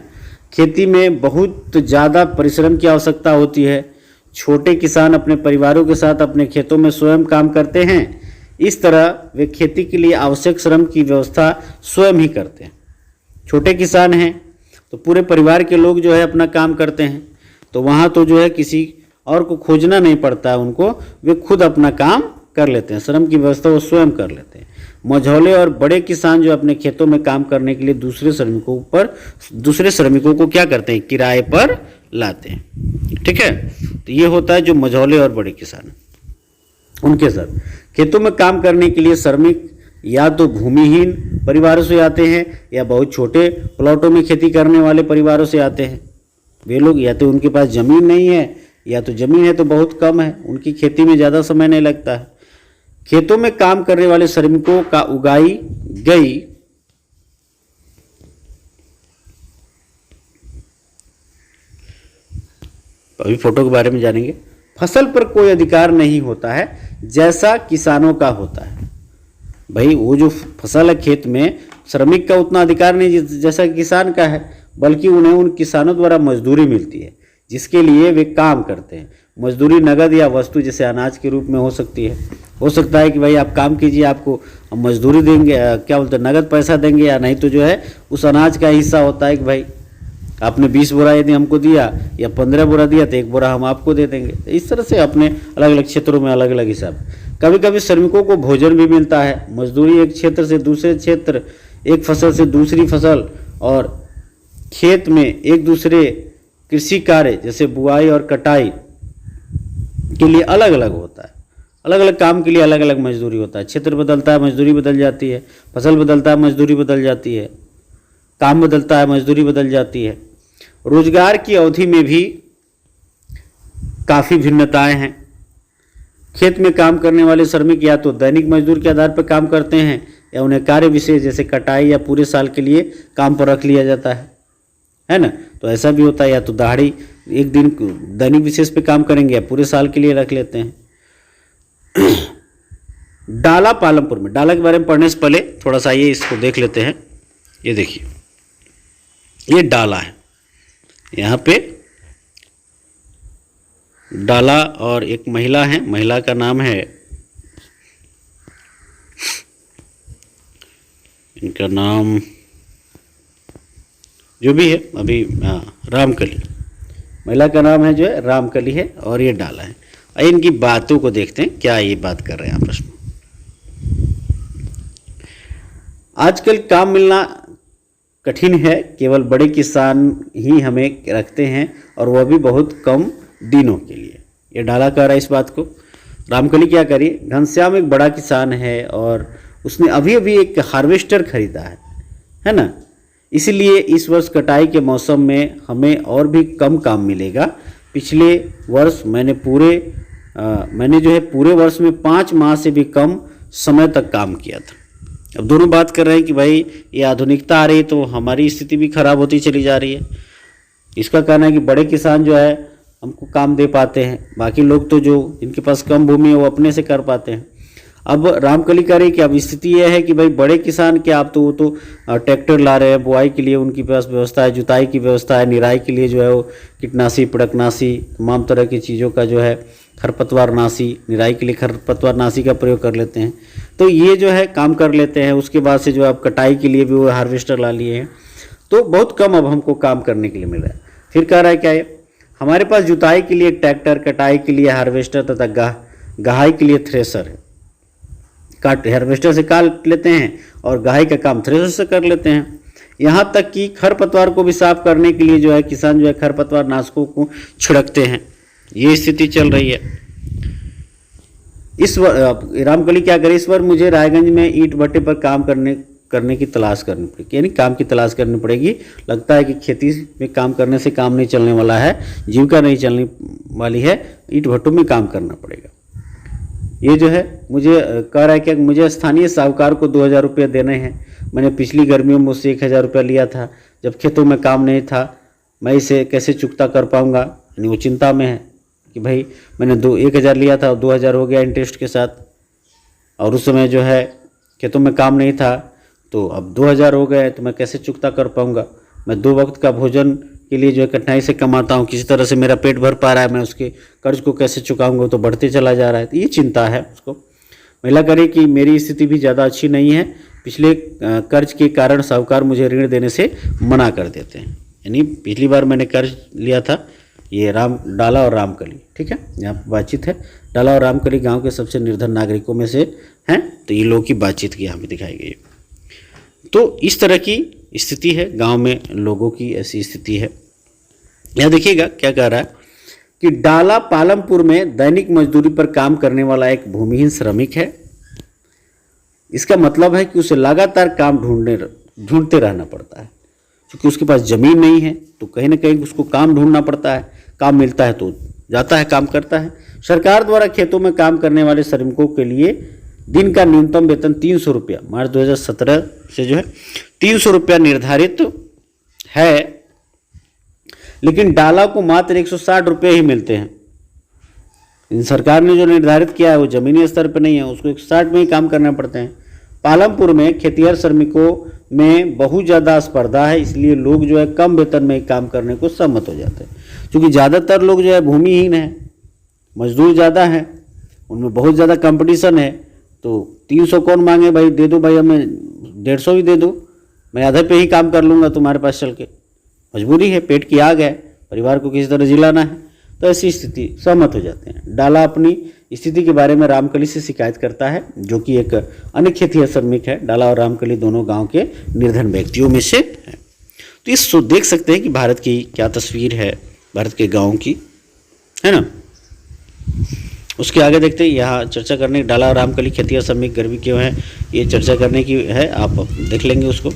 खेती में बहुत ज़्यादा परिश्रम की आवश्यकता होती है। छोटे किसान अपने परिवारों के साथ अपने खेतों में स्वयं काम करते हैं। इस तरह वे खेती के लिए आवश्यक श्रम की व्यवस्था स्वयं ही करते हैं। छोटे किसान हैं तो पूरे परिवार के लोग जो है अपना काम करते हैं, तो वहाँ तो जो है किसी और को खोजना नहीं पड़ता है उनको, वे खुद अपना काम कर लेते हैं, श्रम की व्यवस्था वो स्वयं कर लेते हैं। मझौले और बड़े किसान जो अपने खेतों में काम करने के लिए दूसरे श्रमिकों को क्या करते हैं, किराए पर लाते हैं। ठीक है, तो ये होता है जो मझौले और बड़े किसान, उनके साथ खेतों में काम करने के लिए श्रमिक या तो भूमिहीन परिवारों से आते हैं या बहुत छोटे प्लॉटों में खेती करने वाले परिवारों से आते हैं। वे लोग या तो उनके पास ज़मीन नहीं है या तो ज़मीन है तो बहुत कम है, उनकी खेती में ज़्यादा समय नहीं लगता है। खेतों में काम करने वाले श्रमिकों का उगाई गई अभी फोटो के बारे में जानेंगे। फसल पर कोई अधिकार नहीं होता है जैसा किसानों का होता है। भाई वो जो फसल है खेत में, श्रमिक का उतना अधिकार नहीं जैसा किसान का है, बल्कि उन्हें उन किसानों द्वारा मजदूरी मिलती है जिसके लिए वे काम करते हैं। मजदूरी नगद या वस्तु जैसे अनाज के रूप में हो सकती है। हो सकता है कि भाई आप काम कीजिए, आपको हम मजदूरी देंगे, क्या बोलते हैं, नगद पैसा देंगे, या नहीं तो जो है उस अनाज का हिस्सा होता है कि भाई आपने 20 बोरा यदि हमको दिया या 15 बोरा दिया तो 1 बोरा हम आपको दे देंगे। इस तरह से अपने अलग अलग क्षेत्रों में अलग अलग हिसाब। कभी कभी श्रमिकों को भोजन भी मिलता है। मजदूरी एक क्षेत्र से दूसरे क्षेत्र, एक फसल से दूसरी फसल और खेत में एक दूसरे कृषि कार्य जैसे बुआई और कटाई के लिए अलग अलग होता है। अलग अलग काम के लिए अलग अलग मजदूरी होता है। क्षेत्र बदलता है, मजदूरी बदल जाती है। फसल बदलता है, मजदूरी बदल जाती है। काम बदलता है, मजदूरी बदल जाती है। रोजगार की अवधि में भी काफ़ी भिन्नताएं हैं। खेत में काम करने वाले श्रमिक या तो दैनिक मजदूर के आधार पर काम करते हैं या उन्हें कार्य विशेष जैसे कटाई या पूरे साल के लिए काम पर रख लिया जाता है ना। तो ऐसा भी होता है, या तो दाढ़ी एक दिन दैनिक विशेष पे काम करेंगे या पूरे साल के लिए रख लेते हैं। डाला पालमपुर में, डाला के बारे में पढ़ने से पहले थोड़ा सा ये इसको देख लेते हैं। ये देखिए, ये डाला है, यहाँ पे डाला और एक महिला है, महिला का नाम है, इनका नाम जो भी है अभी, रामकली, महिला का नाम है जो है रामकली है, और ये डाला है। इनकी बातों को देखते हैं क्या ये बात कर रहे हैं आपस में। आजकल काम मिलना कठिन है, केवल बड़े किसान ही हमें रखते हैं और वह भी बहुत कम दिनों के लिए। ये डाला कह रहा है इस बात को। रामकली क्या करिए, घनश्याम एक बड़ा किसान है और उसने अभी अभी एक हार्वेस्टर खरीदा है ना, इसलिए इस वर्ष कटाई के मौसम में हमें और भी कम काम मिलेगा। पिछले वर्ष मैंने जो है पूरे वर्ष में 5 माह से भी कम समय तक काम किया था। अब दोनों बात कर रहे हैं कि भाई ये आधुनिकता आ रही है तो हमारी स्थिति भी खराब होती चली जा रही है। इसका कहना है कि बड़े किसान जो है हमको काम दे पाते हैं, बाकी लोग तो जो जिनके पास कम भूमि है वो अपने से कर पाते हैं। अब रामकली कह रही कि अब स्थिति यह है कि भाई बड़े किसान के आप तो वो तो ट्रैक्टर ला रहे हैं, बुआई के लिए उनके पास व्यवस्था है, जुताई की व्यवस्था है, निराई के लिए जो है वो कीटनाशी पड़कनाशी तमाम तरह की चीज़ों का जो है खरपतवारनाशी, निराई के लिए खरपतवारनाशी का प्रयोग कर लेते हैं। तो ये जो है काम कर लेते हैं। उसके बाद से जो अब कटाई के लिए भी वो हार्वेस्टर ला लिए हैं, तो बहुत कम अब हमको काम करने के लिए मिल रहा है। फिर कह रहा है क्या है, हमारे पास जुताई के लिए ट्रैक्टर, कटाई के लिए हार्वेस्टर तथा गहाई के लिए थ्रेसर है। हार्वेस्टर से काट लेते हैं और गहाई का काम थ्रेसर से कर लेते हैं। यहाँ तक कि खरपतवार को भी साफ करने के लिए जो है किसान जो है खरपतवार नाशकों को छिड़कते हैं। ये स्थिति चल रही है। इस रामकली क्या करे, इस बार मुझे रायगंज में ईंट भट्टे पर काम करने की तलाश करनी पड़ेगी, यानी काम की तलाश करनी पड़ेगी। लगता है कि खेती में काम करने से काम नहीं चलने वाला है, जीविका नहीं चलने वाली है, ईंट भट्टों में काम करना पड़ेगा। ये जो है मुझे कह रहा है कि मुझे स्थानीय साहूकार को 2000 रुपये देने हैं। मैंने पिछली गर्मियों में मुझसे 1000 रुपया लिया था जब खेतों में काम नहीं था, मैं इसे कैसे चुकता कर पाऊँगा। यानी वो चिंता में है कि भाई मैंने 1000 लिया था और 2000 हो गया इंटरेस्ट के साथ, और उस समय जो है खेतों में काम नहीं था, तो अब 2000 हो गए तो मैं कैसे चुकता कर पाऊँगा। मैं 2 वक्त का भोजन के लिए जो है कठिनाई से कमाता हूँ, किसी तरह से मेरा पेट भर पा रहा है, मैं उसके कर्ज को कैसे चुकाऊंगा, तो बढ़ते चला जा रहा है। तो ये चिंता है उसको। महिला करे कि मेरी स्थिति भी ज़्यादा अच्छी नहीं है, पिछले कर्ज के कारण साहूकार मुझे ऋण देने से मना कर देते हैं। यानी पिछली बार मैंने कर्ज लिया था, ये डाला और रामकली, ठीक है, यहाँ पर बातचीत है। डाला और रामकली गांव के सबसे निर्धन नागरिकों में से हैं, तो ये लोगों की बातचीत की यहाँ पे दिखाई गई है। तो इस तरह की स्थिति है गांव में, लोगों की ऐसी स्थिति है। यहाँ देखिएगा क्या कह रहा है कि डाला पालमपुर में दैनिक मजदूरी पर काम करने वाला एक भूमिहीन श्रमिक है। इसका मतलब है कि उसे लगातार काम ढूंढते रहना पड़ता है, क्योंकि उसके पास ज़मीन नहीं है, तो कहीं ना कहीं उसको काम ढूंढना पड़ता है। काम मिलता है तो जाता है, काम करता है। सरकार द्वारा खेतों में काम करने वाले श्रमिकों के लिए दिन का न्यूनतम वेतन 300 रुपया, मार्च 2017 से जो है 300 रुपया निर्धारित है, लेकिन डाला को मात्र 160 रुपये ही मिलते हैं। सरकार ने जो निर्धारित किया है वो जमीनी स्तर पर नहीं है, उसको 160 में ही काम करना पड़ते हैं। पालमपुर में खेतिहर श्रमिकों में बहुत ज़्यादा स्पर्धा है, इसलिए लोग जो है कम वेतन में काम करने को सहमत हो जाते हैं, क्योंकि ज़्यादातर लोग जो है भूमिहीन हैं, मजदूर ज़्यादा हैं, उनमें बहुत ज़्यादा कंपटीशन है। तो 300 कौन मांगे भाई, दे दो भाई, हमें 150 ही दे दो, मैं आधे पे ही काम कर लूँगा तुम्हारे पास चल के। मजबूरी है, पेट की आग है, परिवार को किसी तरह जिलाना है, तो ऐसी स्थिति सहमत हो जाते हैं। डाला अपनी स्थिति के बारे में रामकली से शिकायत करता है, जो कि एक अन्य खेतिहर श्रमिक है। डाला और रामकली दोनों गांव के निर्धन व्यक्तियों में से है। तो इस देख सकते हैं कि भारत की क्या तस्वीर है, भारत के गाँव की, है ना। उसके आगे देखते हैं, यहाँ चर्चा करने डाला और रामकली खेतिहर श्रमिक गरीबी क्यों है, ये चर्चा करने की है, आप देख लेंगे उसको।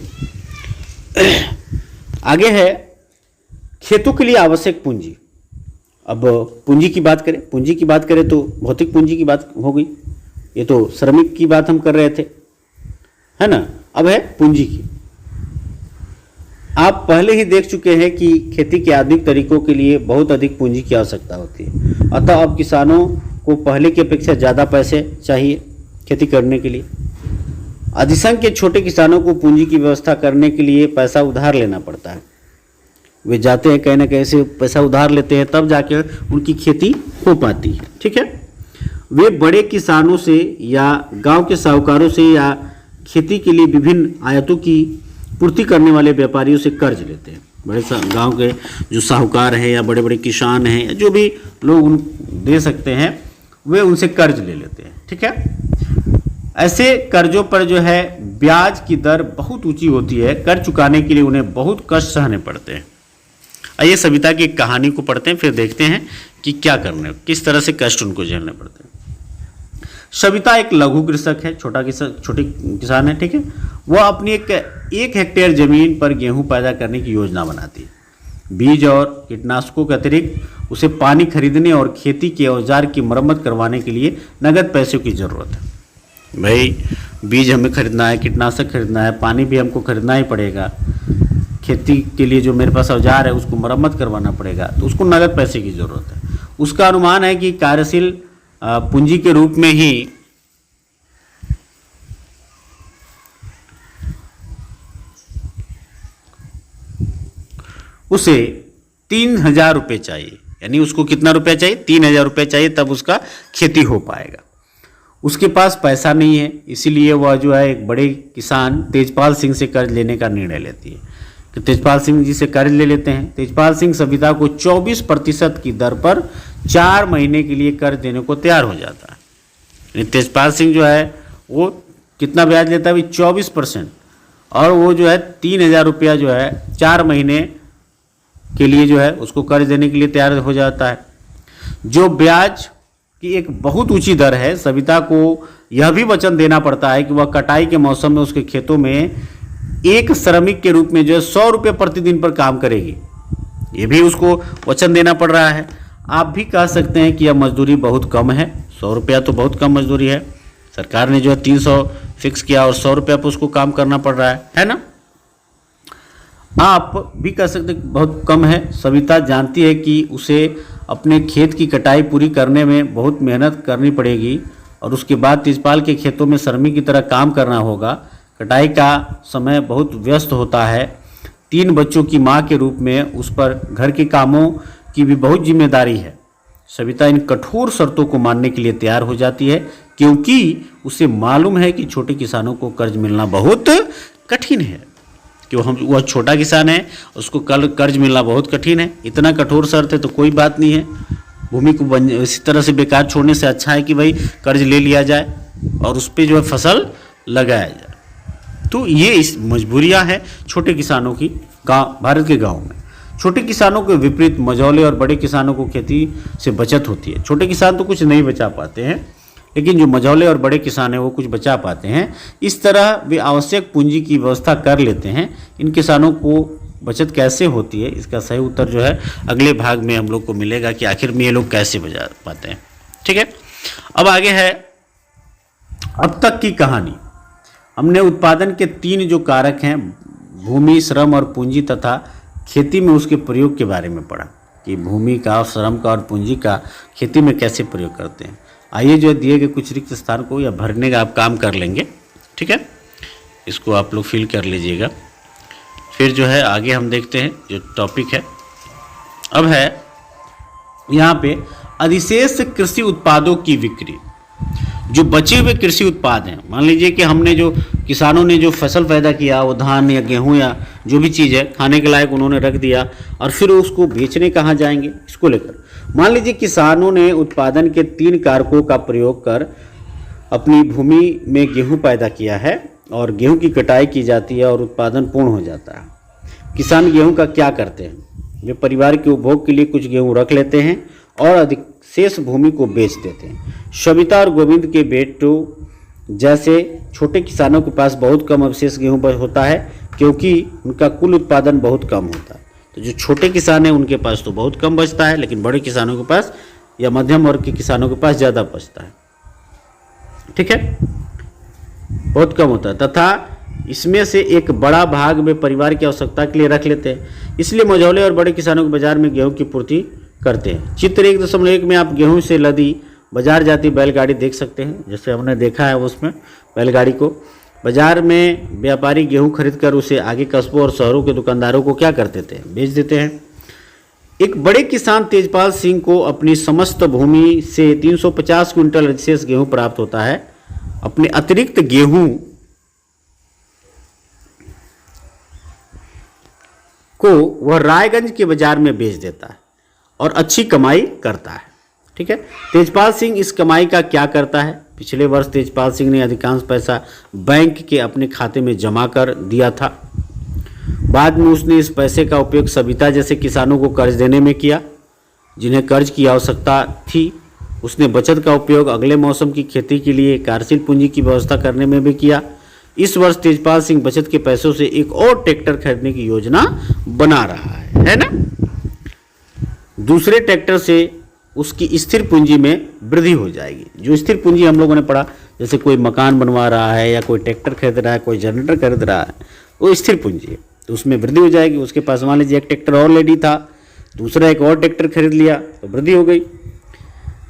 आगे है खेतों के लिए आवश्यक पूंजी। अब पूंजी की बात करें तो भौतिक पूंजी की बात हो गई, ये तो श्रमिक की बात हम कर रहे थे, है ना। अब है पूंजी की। आप पहले ही देख चुके हैं कि खेती के आधुनिक तरीकों के लिए बहुत अधिक पूंजी की आवश्यकता होती है, अतः अब किसानों को पहले की अपेक्षा ज़्यादा पैसे चाहिए खेती करने के लिए। अधिसंख्य के छोटे किसानों को पूंजी की व्यवस्था करने के लिए पैसा उधार लेना पड़ता है। वे जाते हैं कहीं ना कहीं से पैसा उधार लेते हैं, तब जाके उनकी खेती हो पाती है, ठीक है। वे बड़े किसानों से या गांव के साहूकारों से या खेती के लिए विभिन्न आयातों की पूर्ति करने वाले व्यापारियों से कर्ज लेते हैं। बड़े गांव के जो साहूकार हैं या बड़े बड़े किसान हैं या जो भी लोग दे सकते हैं, वे उनसे कर्ज ले लेते हैं, ठीक है। ऐसे कर्जों पर जो है ब्याज की दर बहुत ऊंची होती है, कर्ज चुकाने के लिए उन्हें बहुत कष्ट सहने पड़ते हैं। आइए सविता की कहानी को पढ़ते हैं, फिर देखते हैं कि क्या करने, किस तरह से कष्ट उनको झेलने पड़ते हैं। सविता एक लघु कृषक है, छोटी किसान है, ठीक है। वह अपनी एक हेक्टेयर जमीन पर गेहूं पैदा करने की योजना बनाती है। बीज और कीटनाशकों के अतिरिक्त उसे पानी खरीदने और खेती के औजार की मरम्मत करवाने के लिए नगद पैसों की जरूरत है। भाई बीज हमें खरीदना है, कीटनाशक खरीदना है, पानी भी हमको खरीदना ही पड़ेगा, खेती के लिए जो मेरे पास औजार है उसको मरम्मत करवाना पड़ेगा, तो उसको नगद पैसे की जरूरत है। उसका अनुमान है कि कार्यशील पूंजी के रूप में ही उसे 3,000 रुपये चाहिए। यानी उसको कितना रुपया चाहिए? 3,000 रुपये चाहिए, तब उसका खेती हो पाएगा। उसके पास पैसा नहीं है, इसीलिए वह जो है एक बड़े किसान तेजपाल सिंह से कर्ज लेने का निर्णय लेती है। तो तेजपाल सिंह जी से कर्ज ले लेते हैं। तेजपाल सिंह सविता को 24% की दर पर 4 महीने के लिए कर्ज देने को तैयार हो जाता है। तेजपाल सिंह जो है वो कितना ब्याज लेता है? 24%, और वो जो है 3,000 रुपया जो है 4 महीने के लिए जो है उसको कर्ज देने के लिए तैयार हो जाता है। जो ब्याज की एक बहुत ऊंची दर है, सविता को यह भी वचन देना पड़ता है कि वह कटाई के मौसम में उसके खेतों में एक श्रमिक के रूप में जो है 100 रुपये प्रतिदिन पर काम करेगी। ये भी उसको वचन देना पड़ रहा है। आप भी कह सकते हैं कि यह मजदूरी बहुत कम है, 100 रुपया तो बहुत कम मजदूरी है। सरकार ने जो है 300 फिक्स किया और 100 रुपया पर उसको काम करना पड़ रहा है ना। आप भी कह सकते हैं बहुत कम है। सविता जानती है कि उसे अपने खेत की कटाई पूरी करने में बहुत मेहनत करनी पड़ेगी और उसके बाद तेजपाल के खेतों में श्रमिक की तरह काम करना होगा। कटाई का समय बहुत व्यस्त होता है। 3 बच्चों की माँ के रूप में उस पर घर के कामों की भी बहुत जिम्मेदारी है। सविता इन कठोर शर्तों को मानने के लिए तैयार हो जाती है क्योंकि उसे मालूम है कि छोटे किसानों को कर्ज मिलना बहुत कठिन है। क्यों वह छोटा किसान है, उसको कर्ज मिलना बहुत कठिन है। इतना कठोर शर्त है तो कोई बात नहीं है, भूमि को इसी तरह से बेकार छोड़ने से अच्छा है कि भाई कर्ज ले लिया जाए और उस पर जो है फसल लगाया जाए। तो ये इस मजबूरियां हैं छोटे किसानों की भारत के गाँव में। छोटे किसानों के विपरीत मझौले और बड़े किसानों को खेती से बचत होती है। छोटे किसान तो कुछ नहीं बचा पाते हैं, लेकिन जो मझौले और बड़े किसान हैं वो कुछ बचा पाते हैं। इस तरह वे आवश्यक पूंजी की व्यवस्था कर लेते हैं। इन किसानों को बचत कैसे होती है, इसका सही उत्तर जो है अगले भाग में हम लोग को मिलेगा कि आखिर में ये लोग कैसे बचा पाते हैं। ठीक है, अब आगे है अब तक की कहानी। हमने उत्पादन के 3 जो कारक हैं, भूमि, श्रम और पूंजी तथा खेती में उसके प्रयोग के बारे में पढ़ा कि भूमि का, श्रम का और पूंजी का खेती में कैसे प्रयोग करते हैं। आइए जो दिए गए कुछ रिक्त स्थान को या भरने का आप काम कर लेंगे। ठीक है, इसको आप लोग फिल कर लीजिएगा। फिर जो है आगे हम देखते हैं जो टॉपिक है। अब है यहाँ पे अधिशेष कृषि उत्पादों की बिक्री। जो बचे हुए कृषि उत्पाद हैं, मान लीजिए कि हमने जो किसानों ने जो फसल पैदा किया, वो धान या गेहूं या जो भी चीज़ है खाने के लायक उन्होंने रख दिया और फिर उसको बेचने कहाँ जाएंगे, इसको लेकर मान लीजिए किसानों ने उत्पादन के 3 कारकों का प्रयोग कर अपनी भूमि में गेहूं पैदा किया है और गेहूं की कटाई की जाती है और उत्पादन पूर्ण हो जाता है। किसान गेहूं का क्या करते हैं, वे परिवार के उपभोग के लिए कुछ गेहूं रख लेते हैं और अधिक शेष भूमि को बेच देते हैं। सविता और गोविंद के बेटों जैसे छोटे किसानों के पास बहुत कम अवशेष गेहूं होता है क्योंकि उनका कुल उत्पादन बहुत कम होता है। तो जो छोटे किसान हैं उनके पास तो बहुत कम बचता है, लेकिन बड़े किसानों के पास या मध्यम वर्ग के किसानों के पास ज़्यादा बचता है। ठीक है, बहुत कम होता है तथा इसमें से एक बड़ा भाग वे परिवार की आवश्यकता के लिए रख लेते हैं। इसलिए मझौले और बड़े किसानों के बाजार में गेहूं की पूर्ति करते हैं। चित्र 1.1 में आप गेहूं से लदी बाजार जाती बैलगाड़ी देख सकते हैं। जैसे हमने देखा है उसमें बैलगाड़ी को बाजार में व्यापारी गेहूं खरीद कर उसे आगे कस्बों और शहरों के दुकानदारों को क्या करते थे, बेच देते हैं। एक बड़े किसान तेजपाल सिंह को अपनी समस्त भूमि से 350 क्विंटल अधिशेष गेहूं प्राप्त होता है। अपने अतिरिक्त गेहूं को वह रायगंज के बाजार में बेच देता है और अच्छी कमाई करता है। ठीक है, तेजपाल सिंह इस कमाई का क्या करता है, पिछले वर्ष तेजपाल सिंह ने अधिकांश पैसा बैंक के अपने खाते में जमा कर दिया था। बाद में उसने इस पैसे का उपयोग सविता जैसे किसानों को कर्ज देने में किया जिन्हें कर्ज की आवश्यकता थी। उसने बचत का उपयोग अगले मौसम की खेती के लिए कार्यशील पूंजी की व्यवस्था करने में भी किया। इस वर्ष तेजपाल सिंह बचत के पैसों से एक और ट्रैक्टर खरीदने की योजना बना रहा है ना। दूसरे ट्रैक्टर से उसकी स्थिर पूंजी में वृद्धि हो जाएगी। जो स्थिर पूंजी हम लोगों ने पढ़ा, जैसे कोई मकान बनवा रहा है या कोई ट्रैक्टर खरीद रहा है, कोई जनरेटर खरीद रहा है, वो स्थिर पूंजी है, तो उसमें वृद्धि हो जाएगी। उसके पास मान लीजिए एक ट्रैक्टर और लेडी था, दूसरा एक और ट्रैक्टर खरीद लिया तो वृद्धि हो गई।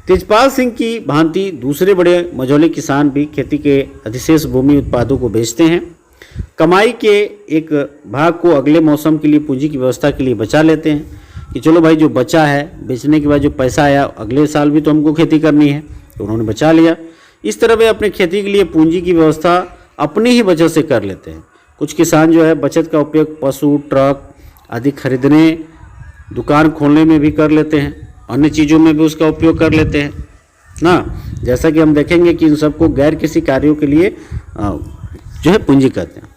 तेजपाल सिंह की भांति दूसरे बड़े मझौले किसान भी खेती के अधिशेष भूमि उत्पादों को बेचते हैं। कमाई के एक भाग को अगले मौसम के लिए पूंजी की व्यवस्था के लिए बचा लेते हैं कि चलो भाई जो बचा है बेचने के बाद जो पैसा आया अगले साल भी तो हमको खेती करनी है, तो उन्होंने बचा लिया। इस तरह वे अपने खेती के लिए पूंजी की व्यवस्था अपनी ही बचत से कर लेते हैं। कुछ किसान जो है बचत का उपयोग पशु, ट्रक आदि खरीदने, दुकान खोलने में भी कर लेते हैं, अन्य चीज़ों में भी उसका उपयोग कर लेते हैं ना। जैसा कि हम देखेंगे कि इन सबको गैर किसी कार्यों के लिए जो है पूंजी कहते हैं।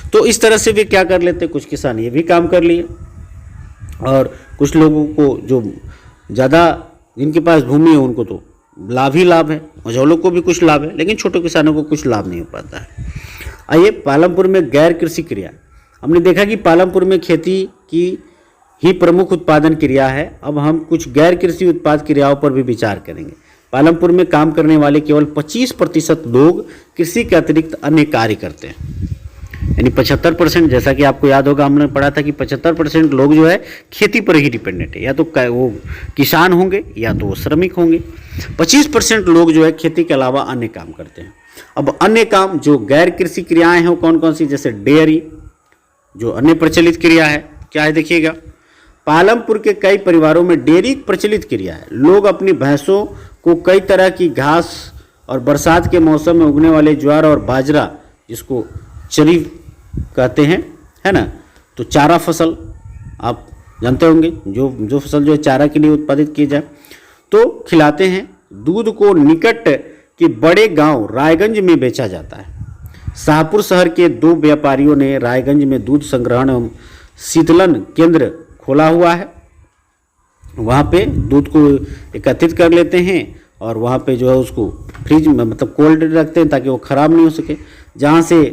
तो इस तरह से वे क्या कर लेते हैं, कुछ किसान ये भी काम कर लिए और कुछ लोगों को जो ज़्यादा जिनके पास भूमि है उनको तो लाभ ही लाभ है, मझौलों को भी कुछ लाभ है, लेकिन छोटे किसानों को कुछ लाभ नहीं हो पाता है। आइए पालमपुर में गैर कृषि क्रिया। हमने देखा कि पालमपुर में खेती की ही प्रमुख उत्पादन क्रिया है। अब हम कुछ गैर कृषि उत्पाद क्रियाओं पर भी विचार करेंगे। पालमपुर में काम करने वाले केवल 25% लोग कृषि के अतिरिक्त अन्य कार्य करते हैं, यानी 75%। जैसा कि आपको याद होगा हमने पढ़ा था कि 75% लोग जो है खेती पर ही डिपेंडेंट है, या तो वो किसान होंगे या तो वो श्रमिक होंगे। 25% लोग जो है खेती के अलावा अन्य काम करते हैं। अब अन्य काम जो गैर कृषि क्रियाएं हैं वो कौन कौन सी, जैसे डेयरी, जो अन्य प्रचलित क्रिया है क्या है देखिएगा। पालमपुर के कई परिवारों में डेयरी प्रचलित क्रिया है। लोग अपनी भैंसों को कई तरह की घास और बरसात के मौसम में उगने वाले ज्वार और बाजरा, जिसको चरी कहते हैं, है ना, तो चारा फसल आप जानते होंगे, जो फसल जो है चारा के लिए उत्पादित की जाए, तो खिलाते हैं। दूध को निकट के बड़े गांव रायगंज में बेचा जाता है। शाहपुर शहर के 2 व्यापारियों ने रायगंज में दूध संग्रहण एवं शीतलन केंद्र खोला हुआ है। वहाँ पे दूध को एकत्रित कर लेते हैं और वहाँ पे जो है उसको फ्रिज में मतलब कोल्ड रखते हैं ताकि वो ख़राब नहीं हो सके, जहाँ से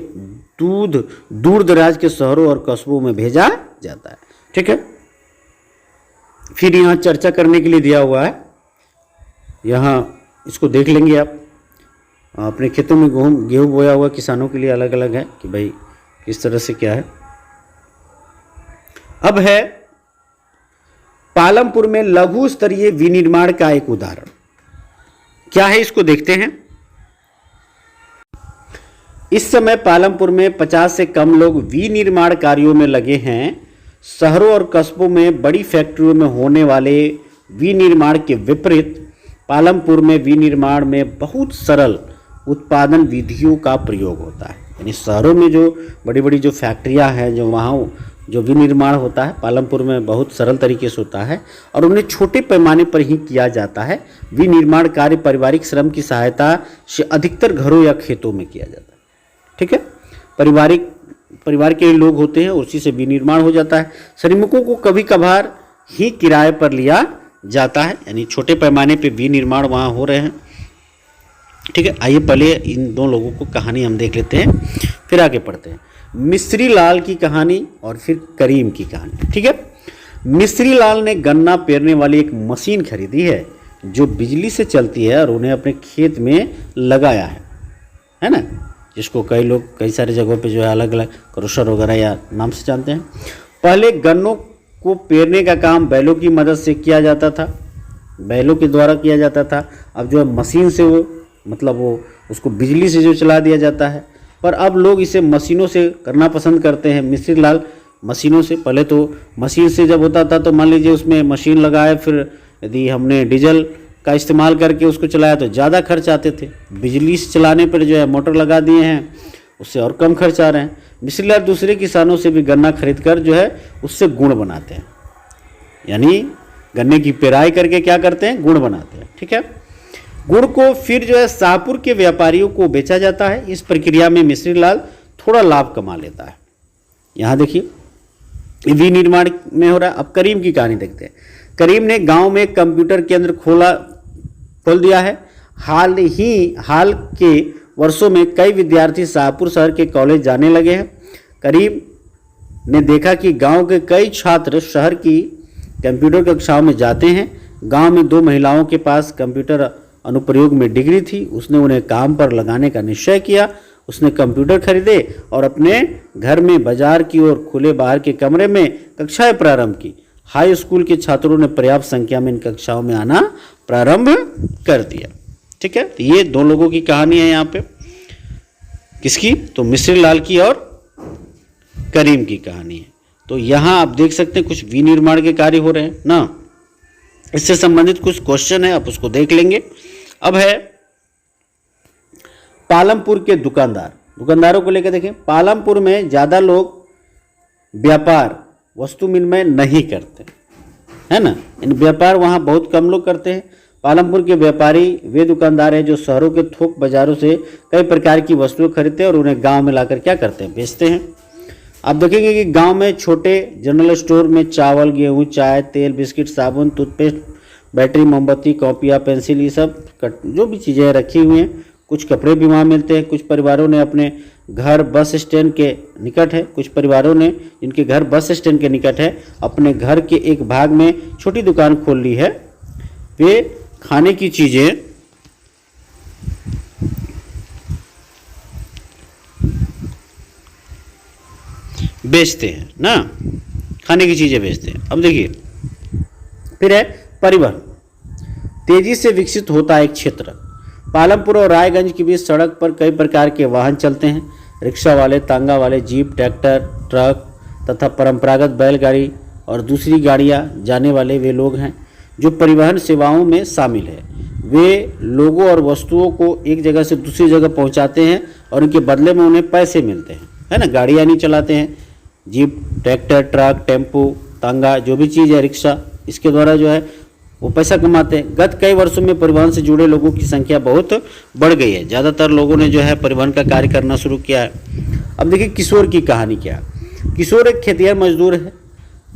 दूध दूर दराज के शहरों और कस्बों में भेजा जाता है। ठीक है, फिर यहाँ चर्चा करने के लिए दिया हुआ है, यहाँ इसको देख लेंगे आप। अपने खेतों में गेहूँ बोया हुआ किसानों के लिए अलग अलग है कि भाई किस तरह से क्या है। अब है पालमपुर में लघु स्तरीय विनिर्माण का एक उदाहरण क्या है, इसको देखते हैं। इस समय पालमपुर में 50 से कम लोग विनिर्माण कार्यों में लगे हैं। शहरों और कस्बों में बड़ी फैक्ट्रियों में होने वाले विनिर्माण के विपरीत पालमपुर में विनिर्माण में बहुत सरल उत्पादन विधियों का प्रयोग होता है। यानी शहरों में जो बड़ी बड़ी जो फैक्ट्रियां हैं, जो वहाँ जो विनिर्माण होता है पालमपुर में बहुत सरल तरीके से होता है और उन्हें छोटे पैमाने पर ही किया जाता है। विनिर्माण कार्य पारिवारिक श्रम की सहायता से अधिकतर घरों या खेतों में किया जाता है। ठीक है, परिवार के लोग होते हैं, उसी से विनिर्माण हो जाता है। श्रमिकों को कभी कभार ही किराए पर लिया जाता है, यानी छोटे पैमाने पे विनिर्माण वहाँ हो रहे हैं। ठीक है, आइए पहले इन 2 लोगों को कहानी हम देख लेते हैं, फिर आगे पढ़ते हैं। मिस्री लाल की कहानी और फिर करीम की कहानी। ठीक है, मिस्री लाल ने गन्ना पेरने वाली एक मशीन खरीदी है जो बिजली से चलती है और उन्हें अपने खेत में लगाया है ना, जिसको कई लोग कई सारी जगहों पे जो है अलग अलग क्रोशर वगैरह या नाम से जानते हैं। पहले गन्नों को पेरने का काम बैलों की मदद से किया जाता था, बैलों के द्वारा किया जाता था। अब जो है मशीन से वो मतलब वो उसको बिजली से जो चला दिया जाता है, पर अब लोग इसे मशीनों से करना पसंद करते हैं। मिस्री लाल मशीनों से, पहले तो मशीन से जब होता था तो मान लीजिए उसमें मशीन लगाए, फिर यदि हमने डीजल का इस्तेमाल करके उसको चलाया तो ज़्यादा खर्च आते थे। बिजली से चलाने पर जो है मोटर लगा दिए हैं, उससे और कम खर्च आ रहे हैं। मिस्री लाल दूसरे किसानों से भी गन्ना खरीद कर जो है उससे गुड़ बनाते हैं, यानी गन्ने की पेराई करके क्या करते हैं, गुड़ बनाते हैं। ठीक है, गुड़ को फिर जो है शाहपुर के व्यापारियों को बेचा जाता है। इस प्रक्रिया में मिस्री लाल थोड़ा लाभ कमा लेता है। यहाँ देखिए विनिर्माण में हो रहा है। अब करीम की कहानी देखते हैं। करीम ने गांव में कंप्यूटर केंद्र खोल दिया है। हाल के वर्षों में कई विद्यार्थी शाहपुर शहर के कॉलेज जाने लगे हैं। करीम ने देखा कि गांव के कई छात्र शहर की कंप्यूटर कक्षाओं में जाते हैं। गांव में 2 महिलाओं के पास कंप्यूटर अनुप्रयोग में डिग्री थी। उसने उन्हें काम पर लगाने का निश्चय किया। उसने कंप्यूटर खरीदे और अपने घर में बाजार की ओर खुले बाहर के कमरे में कक्षाएं प्रारंभ की। हाई स्कूल के छात्रों ने पर्याप्त संख्या में इन कक्षाओं में आना प्रारंभ कर दिया। ठीक है, तो ये 2 लोगों की कहानी है यहाँ पे। किसकी? तो मिस्री लाल की और करीम की कहानी है। तो यहाँ आप देख सकते हैं कुछ विनिर्माण के कार्य हो रहे हैं ना, इससे संबंधित कुछ क्वेश्चन है, आप उसको देख लेंगे। अब है पालमपुर के दुकानदारों को लेकर देखें। पालमपुर में ज़्यादा लोग व्यापार वस्तु विनिमय नहीं करते, है ना, इन व्यापार वहाँ बहुत कम लोग करते हैं। पालमपुर के व्यापारी वे दुकानदार हैं जो शहरों के थोक बाजारों से कई प्रकार की वस्तुएं खरीदते हैं और उन्हें गांव में लाकर क्या करते हैं, बेचते हैं। आप देखेंगे कि गांव में छोटे जनरल स्टोर में चावल, गेहूं, चाय, तेल, बिस्किट, साबुन, टूथपेस्ट, बैटरी, मोमबत्ती, कॉपियाँ, पेंसिल, ये सब जो भी चीज़ें रखी हुई हैं। कुछ कपड़े भी वहाँ मिलते हैं। कुछ परिवारों ने अपने घर बस स्टैंड के निकट है, कुछ परिवारों ने जिनके घर बस स्टैंड के निकट है अपने घर के एक भाग में छोटी दुकान खोल ली है। वे खाने की चीज़ें बेचते हैं ना, खाने की चीज़ें बेचते हैं। अब देखिए फिर है परिवहन। तेजी से विकसित होता है एक क्षेत्र। पालमपुर और रायगंज के बीच सड़क पर कई प्रकार के वाहन चलते हैं। रिक्शा वाले, तांगा वाले, जीप, ट्रैक्टर, ट्रक, तथा परंपरागत बैलगाड़ी और दूसरी गाड़ियां जाने वाले वे लोग हैं जो परिवहन सेवाओं में शामिल है। वे लोगों और वस्तुओं को एक जगह से दूसरी जगह पहुंचाते हैं और उनके बदले में उन्हें पैसे मिलते हैं, है ना। गाड़ियाँ नहीं चलाते हैं, जीप, ट्रैक्टर, ट्रक, टेम्पो, तांगा, जो भी चीज़ है, रिक्शा, इसके द्वारा जो है वो पैसा कमाते हैं। गत कई वर्षों में परिवहन से जुड़े लोगों की संख्या बहुत बढ़ गई है। ज़्यादातर लोगों ने जो है परिवहन का कार्य करना शुरू किया है। अब देखिए किशोर की कहानी क्या है। किशोर एक खेतिहर मजदूर है।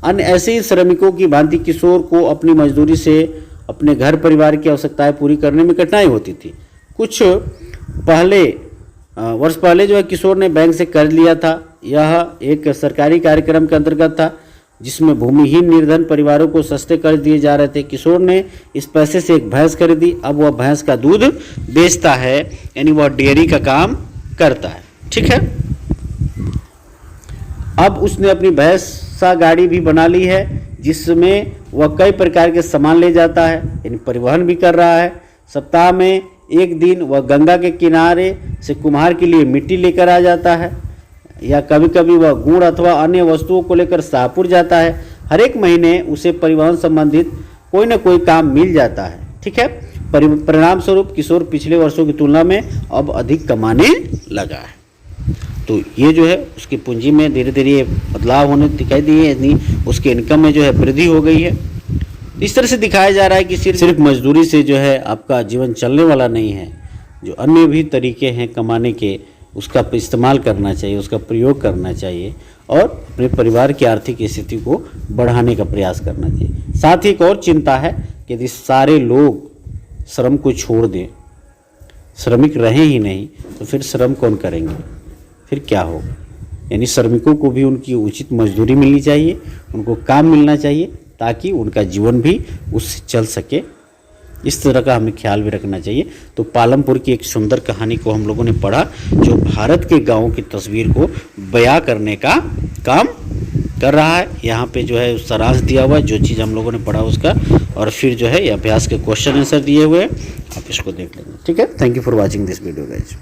अन्य ऐसे ही श्रमिकों की भांति किशोर को अपनी मजदूरी से अपने घर परिवार की आवश्यकताएं पूरी करने में कठिनाई होती थी। कुछ वर्ष पहले जो है किशोर ने बैंक से कर्ज लिया था। यह एक सरकारी कार्यक्रम के अंतर्गत था जिसमें भूमिहीन निर्धन परिवारों को सस्ते कर्ज दिए जा रहे थे। किशोर ने इस पैसे से एक भैंस खरीदी। अब वह भैंस का दूध बेचता है, यानी वह डेयरी का काम करता है। ठीक है। अब उसने अपनी भैंसा गाड़ी भी बना ली है जिसमें वह कई प्रकार के सामान ले जाता है, यानी परिवहन भी कर रहा है। सप्ताह में एक दिन वह गंगा के किनारे से कुम्हार के लिए मिट्टी लेकर आ जाता है, या कभी कभी वह गुड़ अथवा अन्य वस्तुओं को लेकर शाहपुर जाता है। हर एक महीने उसे परिवहन संबंधित कोई न कोई काम मिल जाता है। ठीक है। परिणाम स्वरूप किशोर पिछले वर्षों की तुलना में अब अधिक कमाने लगा है। तो ये जो है उसकी पूंजी में धीरे धीरे बदलाव होने दिखाई दिए, यानी उसके इनकम में जो है वृद्धि हो गई है। इस तरह से दिखाया जा रहा है कि सिर्फ मजदूरी से जो है आपका जीवन चलने वाला नहीं है। जो अन्य भी तरीके हैं कमाने के, उसका इस्तेमाल करना चाहिए, उसका प्रयोग करना चाहिए और अपने परिवार की आर्थिक स्थिति को बढ़ाने का प्रयास करना चाहिए। साथ ही एक और चिंता है कि यदि सारे लोग श्रम को छोड़ दें, श्रमिक रहें ही नहीं, तो फिर श्रम कौन करेंगे, फिर क्या होगा। यानी श्रमिकों को भी उनकी उचित मजदूरी मिलनी चाहिए, उनको काम मिलना चाहिए ताकि उनका जीवन भी उससे चल सके। इस तरह का हमें ख्याल भी रखना चाहिए। तो पालमपुर की एक सुंदर कहानी को हम लोगों ने पढ़ा जो भारत के गाँव की तस्वीर को बयां करने का काम कर रहा है। यहाँ पे जो है सारांश दिया हुआ है, जो चीज़ हम लोगों ने पढ़ा उसका, और फिर जो है ये अभ्यास के क्वेश्चन आंसर दिए हुए हैं, आप इसको देख लेंगे। ठीक है। Thank you for watching this video guys.